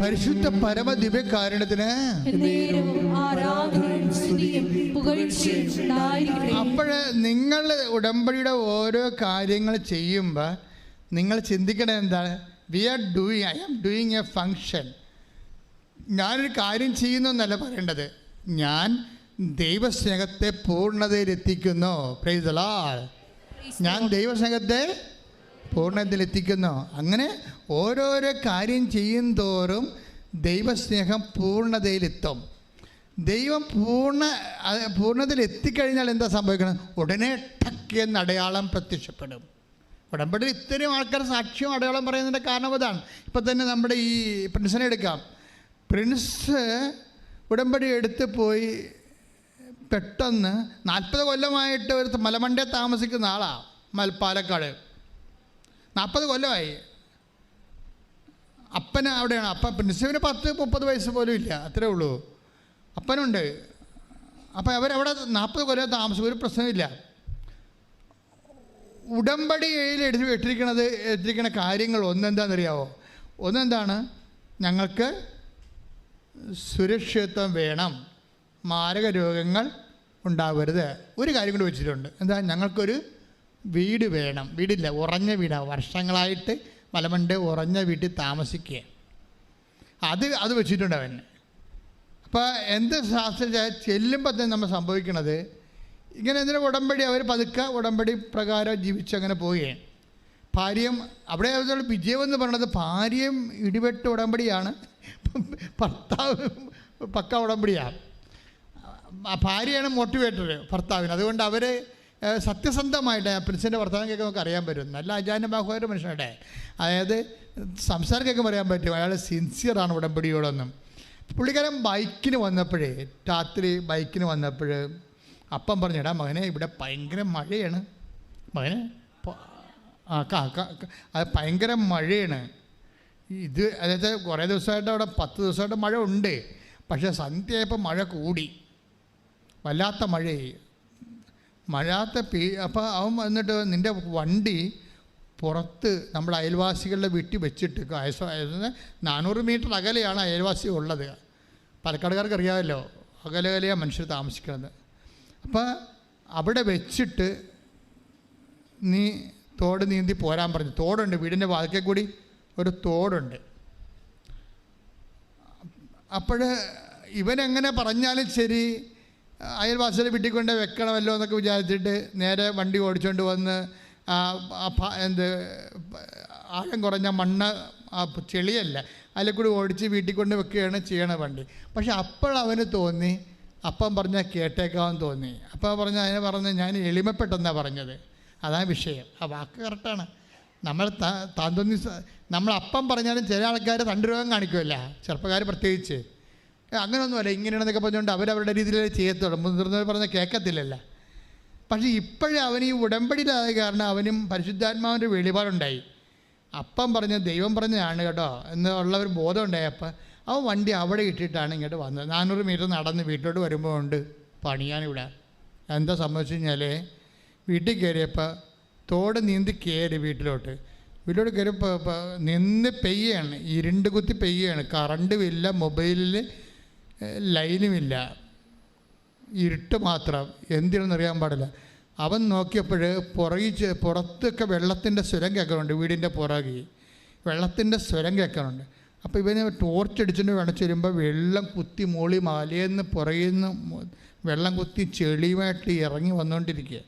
പരിശുദ്ധ പരമ ദിവ്യകാരുണ്യത്തിന് അപ്പോഴ് നിങ്ങൾ ഉടമ്പടിയുടെ ഓരോ കാര്യങ്ങൾ ചെയ്യുമ്പോൾ നിങ്ങൾ ചിന്തിക്കണത് എന്താണ്? I am doing a function. ഞാനൊരു കാര്യം ചെയ്യുന്നു എന്നല്ല പറയേണ്ടത്, ഞാൻ ദൈവസ്നേഹത്തെ പൂർണ്ണതയിലെത്തിക്കുന്നു. Praise the Lord. ഞാൻ ദൈവസ്നേഹത്തെ പൂർണ്ണതയിലെത്തിക്കുന്നു. അങ്ങനെ ഓരോരോ കാര്യം ചെയ്യും തോറും ദൈവസ്നേഹം പൂർണ്ണതയിലെത്തും. ദൈവം പൂർണ്ണതയിൽ എത്തിക്കഴിഞ്ഞാൽ എന്താ സംഭവിക്കണം? ഉടനെ ടക്ക് എന്ന അടയാളം പ്രത്യക്ഷപ്പെടും. ഉടമ്പടിയിൽ ഇത്രയും ആൾക്കാർ സാക്ഷ്യം അടയാളം പറയുന്നതിൻ്റെ കാരണം അതാണ്. ഇപ്പം തന്നെ നമ്മുടെ ഈ പ്രിൻസിനെ എടുക്കാം. പ്രിൻസ് ഉടമ്പടി എടുത്ത് പോയി പെട്ടെന്ന് 40 കൊല്ലമായിട്ട് ഒരു മലമണ്ടേ താമസിക്കുന്ന ആളാണ്. പാലക്കാട് 40 കൊല്ലമായി. അപ്പന് അവിടെയാണ്. അപ്പം പ്രിൻസിന് 10-30 വയസ്സ് പോലും ഇല്ല, അത്രേ ഉള്ളൂ. അപ്പനുണ്ട്. അപ്പം അവരവിടെ 40 കൊല്ലം താമസിക്കും, ഒരു പ്രശ്നമില്ല. ഉടമ്പടിയിൽ എടുത്തിരിക്കുന്ന കാര്യങ്ങൾ ഒന്നെന്താണെന്നറിയാവോ? ഒന്നെന്താണ്? ഞങ്ങൾക്ക് സുരക്ഷിതത്വം വേണം, മാരക രോഗങ്ങൾ ഉണ്ടാവരുത്. ഒരു കാര്യം കൂടി വെച്ചിട്ടുണ്ട്. എന്താ? ഞങ്ങൾക്കൊരു വീട് വേണം. വീടില്ല, ഉറഞ്ഞ വീടാണ്. വർഷങ്ങളായിട്ട് മലമണ്ട് ഉറഞ്ഞ വീട്ടിൽ താമസിക്കുക. അത് വെച്ചിട്ടുണ്ട് അവൻ. അപ്പോൾ എന്ത് ശാസ്ത്രം ചെല്ലുമ്പോൾ തന്നെ നമ്മൾ സംഭവിക്കണത് ഇങ്ങനെ എന്തിനാ ഉടമ്പടി അവർ പതുക്കെ ഉടമ്പടി പ്രകാരം ജീവിച്ചങ്ങനെ പോവുകയാണ്. ഭാര്യയും അവിടെ വിജയം എന്ന് പറയുന്നത് ഭാര്യയും ഇടിവെട്ട് ഉടമ്പടിയാണ്, ഭർത്താവ് പക്ക ഉടമ്പടിയാണ്. ഭാര്യയാണ് മോട്ടിവേറ്റർ ഭർത്താവിന്. അതുകൊണ്ട് അവർ സത്യസന്ധമായിട്ട് പ്രിൻസിൻ്റെ വർത്തമാനം കേൾക്കാൻ നമുക്ക് അറിയാൻ പറ്റും. നല്ല അജാനബാഹുവായ ഒരു മനുഷ്യനുടെ, അതായത് സംസാരം കേൾക്കുമ്പോൾ അറിയാൻ പറ്റും അയാൾ സിൻസിയറാണ് ഉടമ്പടിയോടൊന്നും. പുള്ളിക്കാരൻ ബൈക്കിന് വന്നപ്പോഴേ, രാത്രി ബൈക്കിന് വന്നപ്പോൾ അപ്പം പറഞ്ഞു, എടാ മകനെ ഇവിടെ ഭയങ്കര മഴയാണ്, മകനെ അത് ഭയങ്കര മഴയാണ്. ഇത് അതായത് കുറേ ദിവസമായിട്ട് അവിടെ 10 ദിവസമായിട്ട് മഴ ഉണ്ട്, പക്ഷേ സന്ധ്യയായപ്പോൾ മഴ കൂടി, വല്ലാത്ത മഴയായി. അപ്പോൾ അവൻ വന്നിട്ട് നിൻ്റെ വണ്ടി പുറത്ത് നമ്മുടെ അയൽവാസികളുടെ വീട്ടിൽ വെച്ചിട്ട് 400 മീറ്റർ അകലെയാണ് അയൽവാസി ഉള്ളത്. പാലക്കാടുകാർക്ക് അറിയാമല്ലോ, അകലെയാണ് മനുഷ്യർ താമസിക്കുന്നത്. അപ്പോൾ അവിടെ വെച്ചിട്ട് നീ തോട് നീന്തി പോരാൻ പറഞ്ഞു. തോടുണ്ട്, വീടിൻ്റെ വാതിൽക്കൽ കൂടി ഒരു തോടുണ്ട്. അപ്പോൾ ഇവനെങ്ങനെ പറഞ്ഞാലും ശരി അയൽവാസിയുടെ വീട്ടിൽ കൊണ്ട് വെക്കണമല്ലോ എന്നൊക്കെ വിചാരിച്ചിട്ട് നേരെ വണ്ടി ഓടിച്ചുകൊണ്ട് വന്ന് ആഴം കുറഞ്ഞ മണ്ണ് ചെളിയല്ല അതിൽ കൂടി ഓടിച്ച് വീട്ടിൽ കൊണ്ട് വെക്കുകയാണ് ചെയ്യണ വണ്ടി. പക്ഷെ അപ്പോഴവന് തോന്നി, അപ്പം പറഞ്ഞാൽ കേട്ടേക്കാമെന്ന് തോന്നി. അപ്പം അതിനെ പറഞ്ഞ് ഞാൻ എളിമപ്പെട്ടെന്നാണ് പറഞ്ഞത്. അതാണ് വിഷയം. ആ വാക്ക് കറക്റ്റാണ്. നമ്മൾ അപ്പം പറഞ്ഞാലും ചില ആൾക്കാർ തണ്ടുരോഗം കാണിക്കുമല്ല, ചെറുപ്പക്കാർ പ്രത്യേകിച്ച്. അങ്ങനെയൊന്നുമല്ല, ഇങ്ങനെയാണെന്നൊക്കെ പറഞ്ഞുകൊണ്ട് അവരവരുടെ രീതിയിൽ ചെയ്യത്തുള്ളൂ. മുതിർന്നവർ പറഞ്ഞാൽ കേൾക്കത്തില്ലല്ലോ. പക്ഷേ ഇപ്പോഴും അവൻ ഈ ഉടമ്പടിയിലായ കാരണം അവനും പരിശുദ്ധാത്മാവിൻ്റെ വെളിപാടുണ്ടായി. അപ്പം പറഞ്ഞ് ദൈവം പറഞ്ഞതാണ് കേട്ടോ എന്നുള്ള ഒരു ബോധം ഉണ്ടായി. അപ്പം അവൻ വണ്ടി അവിടെ ഇട്ടിട്ടാണ് ഇങ്ങോട്ട് വന്നത്. 400 മീറ്റർ നടന്ന് വീട്ടിലോട്ട് വരുമ്പോൾ ഉണ്ട് പണിയാനിവിടെ. എന്താ സംഭവിച്ചു കഴിഞ്ഞാൽ വീട്ടിൽ കയറിയപ്പോൾ തോട് നീന്തി കയറി വീട്ടിലോട്ട് കയറിയപ്പോൾ നിന്ന് പെയ്യാണ്, ഇരുണ്ട് കുത്തി പെയ്യാണ്. കറണ്ടുമില്ല, മൊബൈലിൽ ലൈനുമില്ല, ഇരുട്ട് മാത്രം. എന്തിനെന്നറിയാൻ പാടില്ല. അവൻ നോക്കിയപ്പോൾ പുറത്തൊക്കെ വെള്ളത്തിൻ്റെ സ്വരം കേൾക്കുന്നുണ്ട്. വീടിൻ്റെ പുറകിൽ വെള്ളത്തിൻ്റെ സ്വരം കേൾക്കുന്നുണ്ട്. അപ്പോൾ ഇവന് ടോർച്ചടിച്ചിട്ട് വേണച്ച് വരുമ്പോൾ വെള്ളം കുത്തി മോളി മലയെന്ന് പുറകിൽ നിന്ന് വെള്ളം കുത്തി ചെളിയുമായിട്ട് ഇറങ്ങി വന്നുകൊണ്ടിരിക്കുക.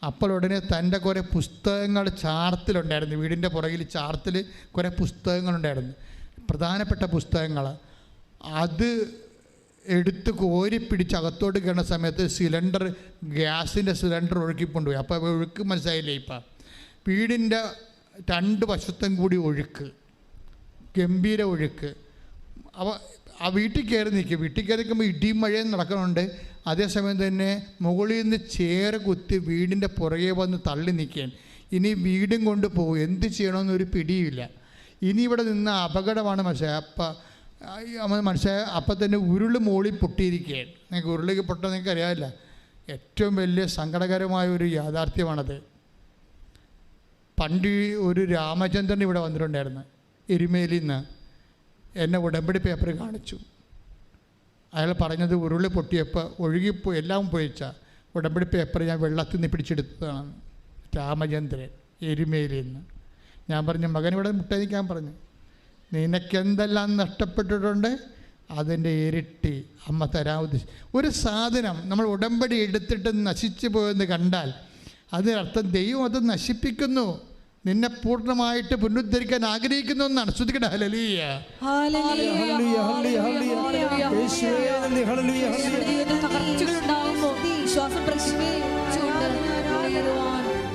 അപ്പോൾ ഉടനെ തൻ്റെ കുറേ പുസ്തകങ്ങൾ ചാർത്തിലുണ്ടായിരുന്നു. വീടിൻ്റെ പുറകിൽ ചാർത്തിൽ കുറേ പുസ്തകങ്ങളുണ്ടായിരുന്നു, പ്രധാനപ്പെട്ട പുസ്തകങ്ങൾ. അത് എടുത്ത് കോരിപ്പിടിച്ച് അകത്തോട്ട് കയറുന്ന സമയത്ത് ഗ്യാസിൻ്റെ സിലിണ്ടർ ഒഴുക്കിക്കൊണ്ടുപോയി. അപ്പോൾ ഒഴുക്ക് മനസ്സിലായില്ലേ? ഇപ്പം വീടിൻ്റെ 2 വശത്തും കൂടി ഒഴുക്ക്, ഗംഭീര ഒഴുക്ക്. അപ്പോൾ ആ വീട്ടിൽ കയറി നിൽക്കുമ്പോൾ ഇടിയും മഴയും നടക്കുന്നുണ്ട്. അതേസമയം തന്നെ മുകളിൽ നിന്ന് ചേറ് കുത്തി വീടിൻ്റെ പുറകെ വന്ന് തള്ളി നിൽക്കുകയാണ്. ഇനി വീടും കൊണ്ട് പോകും, എന്ത് ചെയ്യണമെന്നൊരു പിടിയുമില്ല. ഇനി ഇവിടെ നിന്ന് അപകടമാണ് മനസ്സിലായ. അപ്പം തന്നെ ഉരുള് മോളി പൊട്ടിയിരിക്കുകയാണ്. നിങ്ങൾക്ക് ഉരുളിക്ക് പൊട്ടാൻ നിങ്ങൾക്ക് അറിയാമില്ല, ഏറ്റവും വലിയ സങ്കടകരമായ ഒരു യാഥാർത്ഥ്യമാണത്. പണ്ട് ഒരു രാമചന്ദ്രൻ ഇവിടെ വന്നിട്ടുണ്ടായിരുന്നു എരുമേലിയിൽ നിന്ന്. എന്നെ ഉടമ്പടി പേപ്പർ കാണിച്ചു. അയാൾ പറഞ്ഞത് ഉരുളി പൊട്ടിയപ്പോൾ ഒഴുകിപ്പോയി, എല്ലാം പോയിച്ച ഉടമ്പടി പേപ്പർ ഞാൻ വെള്ളത്തിൽ നിന്ന് പിടിച്ചെടുത്തതാണ്. രാമചന്ദ്രൻ എരുമേലിൽ നിന്ന്. ഞാൻ പറഞ്ഞു, മകനിവിടെ മുട്ടനിക്കാൻ പറഞ്ഞു, നിനക്കെന്തെല്ലാം നഷ്ടപ്പെട്ടിട്ടുണ്ട് അതിൻ്റെ ഇരട്ടി അമ്മ തരാൻ ഉദ്ദേശിച്ചു. ഒരു സാധനം നമ്മൾ ഉടമ്പടി എടുത്തിട്ട് നശിച്ചു പോയെന്ന് കണ്ടാൽ അതിനർത്ഥം ദൈവം അത് നശിപ്പിക്കുന്നു, നിന്നെ പൂർണ്ണമായിട്ട് പുനരുദ്ധരിക്കാൻ ആഗ്രഹിക്കുന്നു എന്നാണ്. ശ്രദ്ധിക്കട്ടെ. ഹല്ലേലൂയ.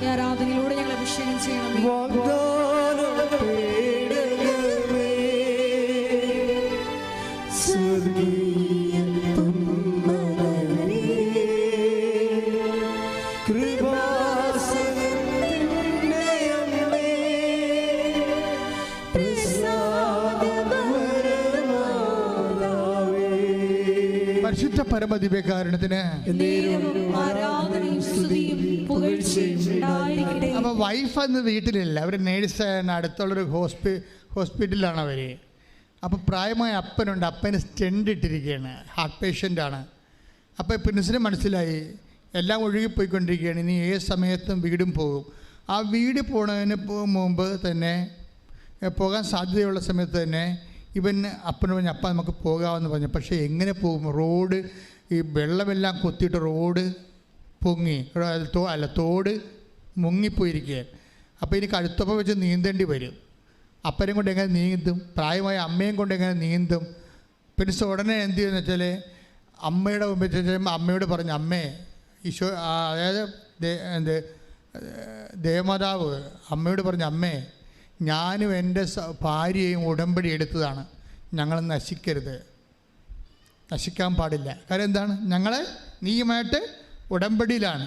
ആരാധനയിലൂടെ ഞങ്ങൾ അഭിഷേകം ചെയ്യണം. പരിശുദ്ധ പരമദിവ്യകാരുണ്യത്തിന് അപ്പോൾ വൈഫ് അന്ന് വീട്ടിലില്ല, അവർ നേഴ്സാണ്, അടുത്തുള്ളൊരു ഹോസ്പിറ്റലിലാണ് അവർ. അപ്പോൾ പ്രായമായ അപ്പനുണ്ട്, അപ്പന് സ്റ്റെൻഡ് ഇട്ടിരിക്കുകയാണ്, ഹാർട്ട് പേഷ്യൻ്റാണ്. അപ്പോൾ പ്രിൻസിന് മനസ്സിലായി എല്ലാം ഒഴുകിപ്പോയിക്കൊണ്ടിരിക്കുകയാണ്, ഇനി ഏത് സമയത്തും വീടും പോകും. ആ വീട് പോണതിന് മുമ്പ് തന്നെ, പോകാൻ സാധ്യതയുള്ള സമയത്ത് തന്നെ ഇവൻ അപ്പനോട് പറഞ്ഞു, അപ്പ നമുക്ക് പോകാമെന്ന് പറഞ്ഞു. പക്ഷേ എങ്ങനെ പോകും? റോഡ് ഈ വെള്ളമെല്ലാം കൊത്തിയിട്ട് റോഡ് പൊങ്ങി, തോട് മുങ്ങിപ്പോയിരിക്കുകയാണ്. അപ്പോൾ ഇനി കഴുത്തൊപ്പം വെച്ച് നീന്തേണ്ടി വരും. അപ്പനെയും കൊണ്ട് എങ്ങനെ നീന്തും? പ്രായമായ അമ്മയും കൊണ്ട് എങ്ങനെ നീന്തും? പിന്നെ ഉടനെ എന്ത് ചെയ്യുമെന്ന് വെച്ചാൽ അമ്മയുടെ മുമ്പിൽ ചെല്ലുമ്പോൾ അമ്മയോട് പറഞ്ഞു, അമ്മേ ഈശോ, അതായത് ദേവമാതാവ് അമ്മയോട് പറഞ്ഞു, അമ്മേ ഞാനും എൻ്റെ ഭാര്യയും ഉടമ്പടി എടുത്തതാണ്, ഞങ്ങൾ നശിക്കരുത്, നശിക്കാൻ പാടില്ല. കാര്യം എന്താണ്? ഞങ്ങൾ നീയുമായിട്ട് ഉടമ്പടിയിലാണ്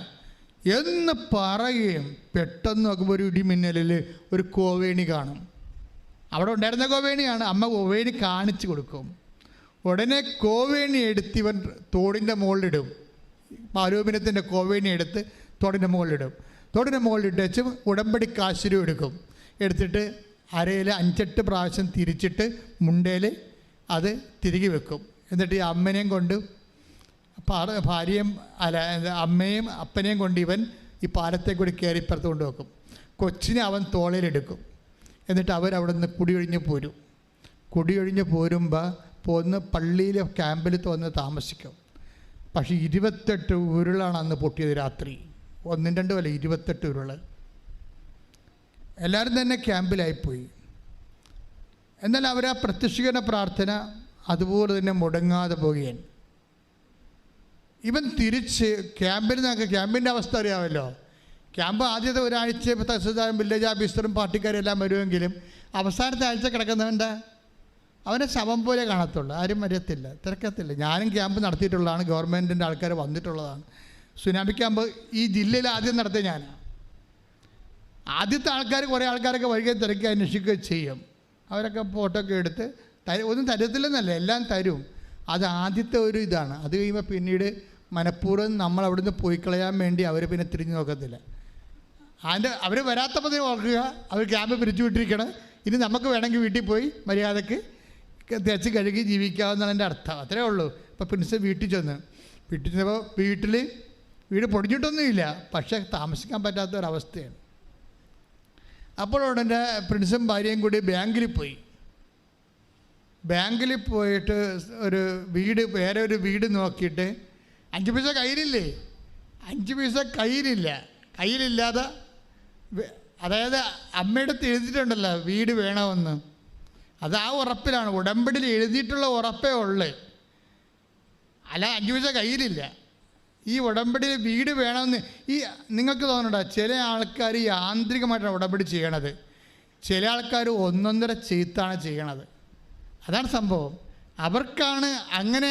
എന്ന് പറയുകയും പെട്ടെന്ന് നോക്കുമ്പോൾ ഒരു ഇടിമിന്നലിൽ ഒരു കോവേണി കാണും. അവിടെ ഉണ്ടായിരുന്ന കോവേണിയാണ്. അമ്മ കോവേണി കാണിച്ചു കൊടുക്കും. ഉടനെ കോവേണി എടുത്ത് ഇവൻ തോടിൻ്റെ മുകളിലിടും. ആരോപണത്തിൻ്റെ കോവേണി എടുത്ത് തോടിൻ്റെ മുകളിലിടും. തോടിൻ്റെ മുകളിലിട്ട് വെച്ച് ഉടമ്പടി കാശുരു എടുക്കും. എടുത്തിട്ട് അരയിൽ 5-8 പ്രാവശ്യം തിരിച്ചിട്ട് മുണ്ടയിൽ അത് തിരികെ വെക്കും. എന്നിട്ട് ഈ അമ്മനെയും കൊണ്ട് ഭാര്യയും അമ്മയും അപ്പനെയും കൊണ്ട് ഇവൻ ഈ പാലത്തെ കൂടി കയറി ഇപ്പുറത്ത് കൊണ്ട് വെക്കും. കൊച്ചിനെ അവൻ തോളയിലെടുക്കും. എന്നിട്ട് അവരവിടെ നിന്ന് കുടിയൊഴിഞ്ഞ് പോരും. കുടിയൊഴിഞ്ഞ് പോരുമ്പോൾ പള്ളിയിലെ ക്യാമ്പിൽ വന്ന് താമസിക്കും. പക്ഷേ 28 ഉരുളാണ് അന്ന് പൊട്ടിയത് രാത്രി. 1-2 അല്ല, 28 ഉരുള്. എല്ലാവരും തന്നെ ക്യാമ്പിലായിപ്പോയി. എന്നാൽ അവർ ആ പ്രത്യക്ഷീകരണ പ്രാർത്ഥന അതുപോലെ തന്നെ മുടങ്ങാതെ പോവുകയാണ്. ഇവൻ തിരിച്ച് ക്യാമ്പിൻ്റെ അവസ്ഥ അറിയാമല്ലോ. ക്യാമ്പ് ആദ്യത്തെ ഒരാഴ്ച തഹസിൽദാരും വില്ലേജ് ഓഫീസറും പാർട്ടിക്കാരും എല്ലാം വരുമെങ്കിലും അവസാനത്തെ ആഴ്ച കിടക്കുന്നവൻ്റെ അവനെ ശവം പോലെ കാണത്തുള്ളൂ. ആരും വരത്തില്ല, തിരക്കത്തില്ല. ഞാനും ക്യാമ്പ് നടത്തിയിട്ടുള്ളതാണ്, ഗവൺമെൻറ്റിൻ്റെ ആൾക്കാർ വന്നിട്ടുള്ളതാണ്. സുനാമി ക്യാമ്പ് ഈ ജില്ലയിൽ ആദ്യം നടത്തിയ ഞാനാണ്. ആദ്യത്തെ ആൾക്കാർ കുറേ ആൾക്കാരൊക്കെ വഴിയെ തിരക്കി അന്വേഷിക്കുകയും ചെയ്യും. അവരൊക്കെ ഫോട്ടോ ഒക്കെ എടുത്ത് ഒന്നും തരത്തില്ലെന്നല്ല, എല്ലാം തരും. അത് ആദ്യത്തെ ഒരു ഇതാണ്. അത് കഴിയുമ്പോൾ പിന്നീട് മനഃപൂർവ്വം നമ്മൾ അവിടുന്ന് പോയി കളയാൻ വേണ്ടി അവർ പിന്നെ തിരിഞ്ഞു നോക്കത്തില്ല. അവർ വരാത്തപ്പോൾ ഓർക്കുക, അവർ ക്യാമ്പ് പിരിച്ചു വിട്ടിരിക്കണം, ഇനി നമുക്ക് വേണമെങ്കിൽ വീട്ടിൽ പോയി മര്യാദക്ക് തേച്ച് കഴുകി ജീവിക്കാവുന്നതിൻ്റെ അർത്ഥം. അത്രേ ഉള്ളൂ. ഇപ്പോൾ പ്രിൻസ് വീട്ടിൽ ചെന്നപ്പോൾ വീട് പൊടിഞ്ഞിട്ടൊന്നുമില്ല, പക്ഷേ താമസിക്കാൻ പറ്റാത്ത ഒരവസ്ഥയാണ്. അപ്പോൾ ഉടനെ പ്രിൻസും ഭാര്യയും കൂടി ബാങ്കിൽ പോയിട്ട് വേറെ ഒരു വീട് നോക്കിയിട്ട് 5 പൈസ കയ്യിലില്ലേ, 5 പൈസ കയ്യിലില്ലാതെ, അതായത് അമ്മയുടെ എഴുതിയിട്ടുണ്ടല്ലോ വീട് വേണമെന്ന്, അത് ആ ഉറപ്പിലാണ്. ഉടമ്പടിയിൽ എഴുതിയിട്ടുള്ള ഉറപ്പേ ഉള്ളു, അല്ല 5 പൈസ കയ്യിലില്ല. ഈ ഉടമ്പടിയിൽ വീട് വേണമെന്ന് നിങ്ങൾക്ക് തോന്നണ്ട. ചില ആൾക്കാർ യാന്ത്രികമായിട്ടാണ് ഉടമ്പടി ചെയ്യണത്, ചില ആൾക്കാർ ഒന്നൊന്നര ചെയ്ത്താണ് ചെയ്യണത്. അതാണ് സംഭവം. അവർക്കാണ് അങ്ങനെ.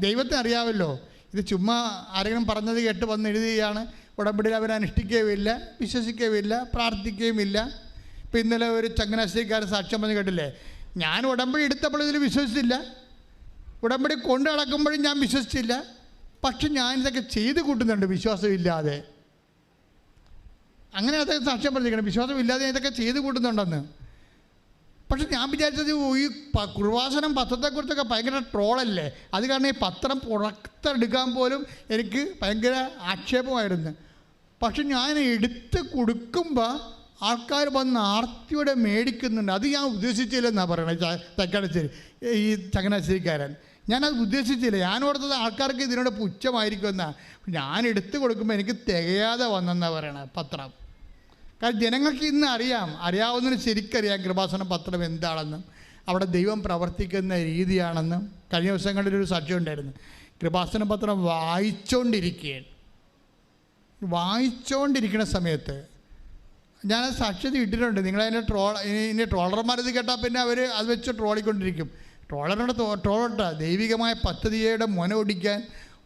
ദൈവത്തെ അറിയാമല്ലോ, ഇത് ചുമ്മാ ആരെങ്കിലും പറഞ്ഞത് കേട്ട് വന്ന് എഴുതുകയാണ്. ഉടമ്പടിയിൽ അവർ അനുഷ്ഠിക്കുകയുമില്ല, വിശ്വസിക്കുകയുമില്ല, പ്രാർത്ഥിക്കുകയുമില്ല. ഇപ്പം ഇന്നലെ ഒരു ചങ്ങനാശ്ശേരിക്കാരൻ സാക്ഷ്യം പറഞ്ഞ് കേട്ടില്ലേ, ഞാൻ ഉടമ്പടി എടുത്തപ്പോൾ ഇതിൽ വിശ്വസിച്ചില്ല, ഉടമ്പടി കൊണ്ട് നടക്കുമ്പോഴും ഞാൻ വിശ്വസിച്ചില്ല, പക്ഷെ ഞാനിതൊക്കെ ചെയ്ത് കൂട്ടുന്നുണ്ട് വിശ്വാസമില്ലാതെ. അങ്ങനെ അതൊക്കെ സാക്ഷ്യം പറഞ്ഞിരിക്കണം, വിശ്വാസമില്ലാതെ ഇതൊക്കെ ചെയ്ത് കൂട്ടുന്നുണ്ടെന്ന്. പക്ഷെ ഞാൻ വിചാരിച്ചത് ഈ കൃപാസനം പത്രത്തെക്കുറിച്ചൊക്കെ ഭയങ്കര ട്രോളല്ലേ, അത് കാരണം ഈ പത്രം പുറത്തെടുക്കാൻ പോലും എനിക്ക് ഭയങ്കര ആക്ഷേപമായിരുന്നു. പക്ഷെ ഞാൻ എടുത്ത് കൊടുക്കുമ്പോൾ ആൾക്കാർ വന്ന് ആർത്തിയോടെ മേടിക്കുന്നുണ്ട്. അത് ഞാൻ ഉദ്ദേശിച്ചില്ലെന്നാണ് പറയണത് തക്കാളശ്ശേരി ഈ ചങ്ങനാശ്ശേരിക്കാരൻ. ഞാനത് ഉദ്ദേശിച്ചില്ല. ഞാൻ ഓർത്തത് ആൾക്കാർക്ക് ഇതിനോട് പുച്ഛമായിരിക്കുമെന്നാണ്. ഞാൻ എടുത്തു കൊടുക്കുമ്പോൾ എനിക്ക് തികയാതെ വന്നെന്നാണ് പറയണത് പത്രം. കാരണം ജനങ്ങൾക്ക് ഇന്ന് അറിയാവുന്നതിന് ശരിക്കറിയാം കൃപാസനം പത്രം എന്താണെന്നും അവിടെ ദൈവം പ്രവർത്തിക്കുന്ന രീതിയാണെന്നും. കഴിഞ്ഞ ദിവസങ്ങളിലൊരു സാക്ഷ്യം ഉണ്ടായിരുന്നു. കൃപാസന പത്രം വായിച്ചുകൊണ്ടിരിക്കുന്ന സമയത്ത് ഞാനത് സാക്ഷ്യത ഇട്ടിട്ടുണ്ട്. നിങ്ങളതിൻ്റെ ഇനി ട്രോളർമാരത് കേട്ടാൽ പിന്നെ അവർ അത് വെച്ച് ട്രോളിക്കൊണ്ടിരിക്കും. ട്രോളറിനോട് ട്രോളട്ട ദൈവികമായ പദ്ധതിയുടെ മുന ഒടിക്കാൻ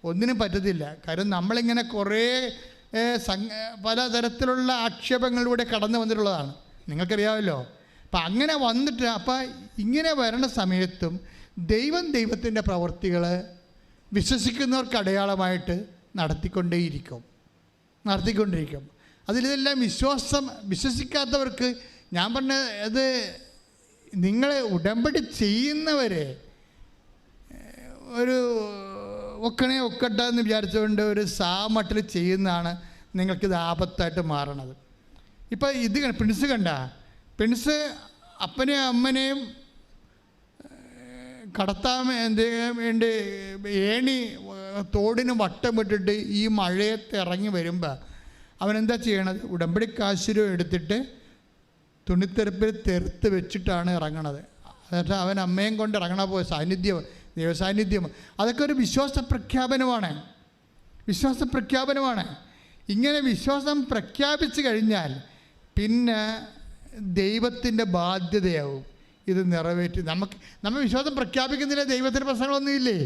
ഒന്നിനും പറ്റത്തില്ല. കാര്യം നമ്മളിങ്ങനെ കുറേ പലതരത്തിലുള്ള ആക്ഷേപങ്ങളിലൂടെ കടന്നു വന്നിട്ടുള്ളതാണ്, നിങ്ങൾക്കറിയാമല്ലോ. അപ്പം അങ്ങനെ വന്നിട്ട് ഇങ്ങനെ വരണ സമയത്തും ദൈവത്തിൻ്റെ പ്രവൃത്തികൾ വിശ്വസിക്കുന്നവർക്ക് അടയാളമായിട്ട് നടത്തിക്കൊണ്ടിരിക്കും. അതിലെല്ലാം വിശ്വസിക്കാത്തവർക്ക് ഞാൻ പറഞ്ഞ അത് നിങ്ങളെ ഉടമ്പടി ചെയ്യുന്നവരെ ഒരു ഒക്കട്ടെ എന്ന് വിചാരിച്ചുകൊണ്ട് ഒരു സാമട്ടിൽ ചെയ്യുന്നതാണ് നിങ്ങൾക്കിത് ആപത്തായിട്ട് മാറണത്. ഇപ്പം ഇത് പ്രിൻസ് അപ്പനെയും അമ്മനെയും കടത്താൻ വേണ്ടി ഏണി തോടിന് വട്ടം വിട്ടിട്ട് ഈ മഴയത്ത് ഇറങ്ങി വരുമ്പോൾ അവനെന്താ ചെയ്യണത്? ഉടമ്പടി കാശുരം എടുത്തിട്ട് തുണിത്തെറുപ്പിൽ തെറുത്ത് വെച്ചിട്ടാണ് ഇറങ്ങണത്. എന്നിട്ട് അവൻ അമ്മയും കൊണ്ട് ഇറങ്ങണ പോയ ദൈവസാന്നിധ്യം അതൊക്കെ ഒരു വിശ്വാസ പ്രഖ്യാപനമാണ്. ഇങ്ങനെ വിശ്വാസം പ്രഖ്യാപിച്ചു കഴിഞ്ഞാൽ പിന്നെ ദൈവത്തിൻ്റെ ബാധ്യതയാവും ഇത് നിറവേറ്റി. നമ്മൾ വിശ്വാസം പ്രഖ്യാപിക്കുന്നില്ല, ദൈവത്തിൻ്റെ പ്രശ്നങ്ങളൊന്നുമില്ലേ?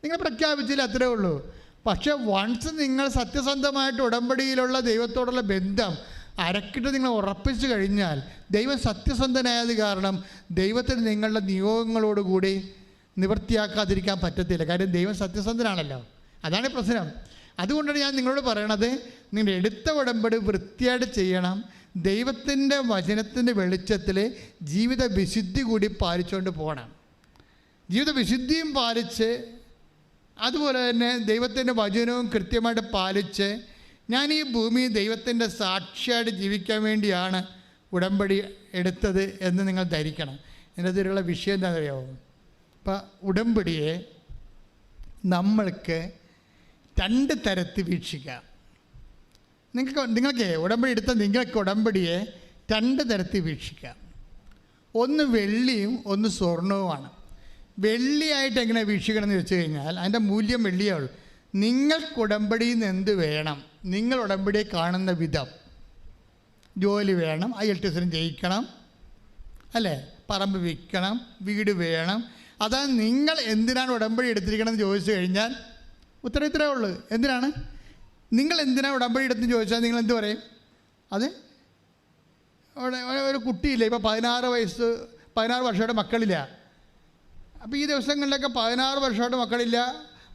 നിങ്ങൾ പ്രഖ്യാപിച്ചില്ല, അത്രേ ഉള്ളൂ. പക്ഷേ വൺസ് നിങ്ങൾ സത്യസന്ധമായിട്ട് ഉടമ്പടിയിലുള്ള ദൈവത്തോടുള്ള ബന്ധം അരക്കിട്ട് നിങ്ങൾ ഉറപ്പിച്ചു കഴിഞ്ഞാൽ ദൈവം സത്യസന്ധനായത് കാരണം ദൈവത്തിന് നിങ്ങളുടെ നിയോഗങ്ങളോടുകൂടി നിവൃത്തിയാക്കാതിരിക്കാൻ പറ്റത്തില്ല. കാര്യം ദൈവം സത്യസന്ധനാണല്ലോ, അതാണ് പ്രശ്നം. അതുകൊണ്ടാണ് ഞാൻ നിങ്ങളോട് പറയണത്, നിങ്ങൾ എടുത്ത ഉടമ്പടി വൃത്തിയായിട്ട് ചെയ്യണം. ദൈവത്തിൻ്റെ വചനത്തിൻ്റെ വെളിച്ചത്തിൽ ജീവിത വിശുദ്ധി കൂടി പാലിച്ചുകൊണ്ട് പോകണം. ജീവിത വിശുദ്ധിയും പാലിച്ച് അതുപോലെ തന്നെ ദൈവത്തിൻ്റെ വചനവും കൃത്യമായിട്ട് പാലിച്ച് ഞാൻ ഈ ഭൂമി ദൈവത്തിൻ്റെ സാക്ഷിയായിട്ട് ജീവിക്കാൻ വേണ്ടിയാണ് ഉടമ്പടി എടുത്തത് എന്ന് നിങ്ങൾ ധരിക്കണം. എൻ്റെ അതിലുള്ള വിഷയം എന്താണെന്നറിയാമോ? അപ്പം ഉടമ്പടിയെ നമ്മൾക്ക് 2 തരത്തിൽ വീക്ഷിക്കാം. നിങ്ങൾക്ക് ഉടമ്പടി എടുത്ത നിങ്ങൾക്ക് ഉടമ്പടിയെ 2 തരത്തിൽ വീക്ഷിക്കാം. ഒന്ന് വെള്ളിയും ഒന്ന് സ്വർണവുമാണ്. വെള്ളിയായിട്ട് എങ്ങനെ വീക്ഷിക്കണം എന്ന് വെച്ച് കഴിഞ്ഞാൽ അതിൻ്റെ മൂല്യം വെള്ളിയുള്ളൂ. നിങ്ങൾക്ക് ഉടമ്പടിയിൽ നിന്ന് എന്ത് വേണം? നിങ്ങൾ ഉടമ്പടിയെ കാണുന്ന വിധം. ജോലി വേണം, IELTS ജയിക്കണം, അല്ലേ? പറമ്പ് വിൽക്കണം, വീട് വേണം. അതാ നിങ്ങൾ എന്തിനാണ് ഉടമ്പടി എടുത്തിരിക്കണമെന്ന് ചോദിച്ചു കഴിഞ്ഞാൽ ഉത്തരം ഇത്രേ ഉള്ളൂ. എന്തിനാണ് നിങ്ങൾ ഉടമ്പടി എടുത്തെന്ന് ചോദിച്ചാൽ നിങ്ങൾ എന്ത് പറയും? അത് ഒരു കുട്ടിയില്ല, ഇപ്പോൾ 16 വർഷമായിട്ട് മക്കളില്ല. അപ്പോൾ ഈ ദിവസങ്ങളിലൊക്കെ 16 വർഷമായിട്ട് മക്കളില്ല,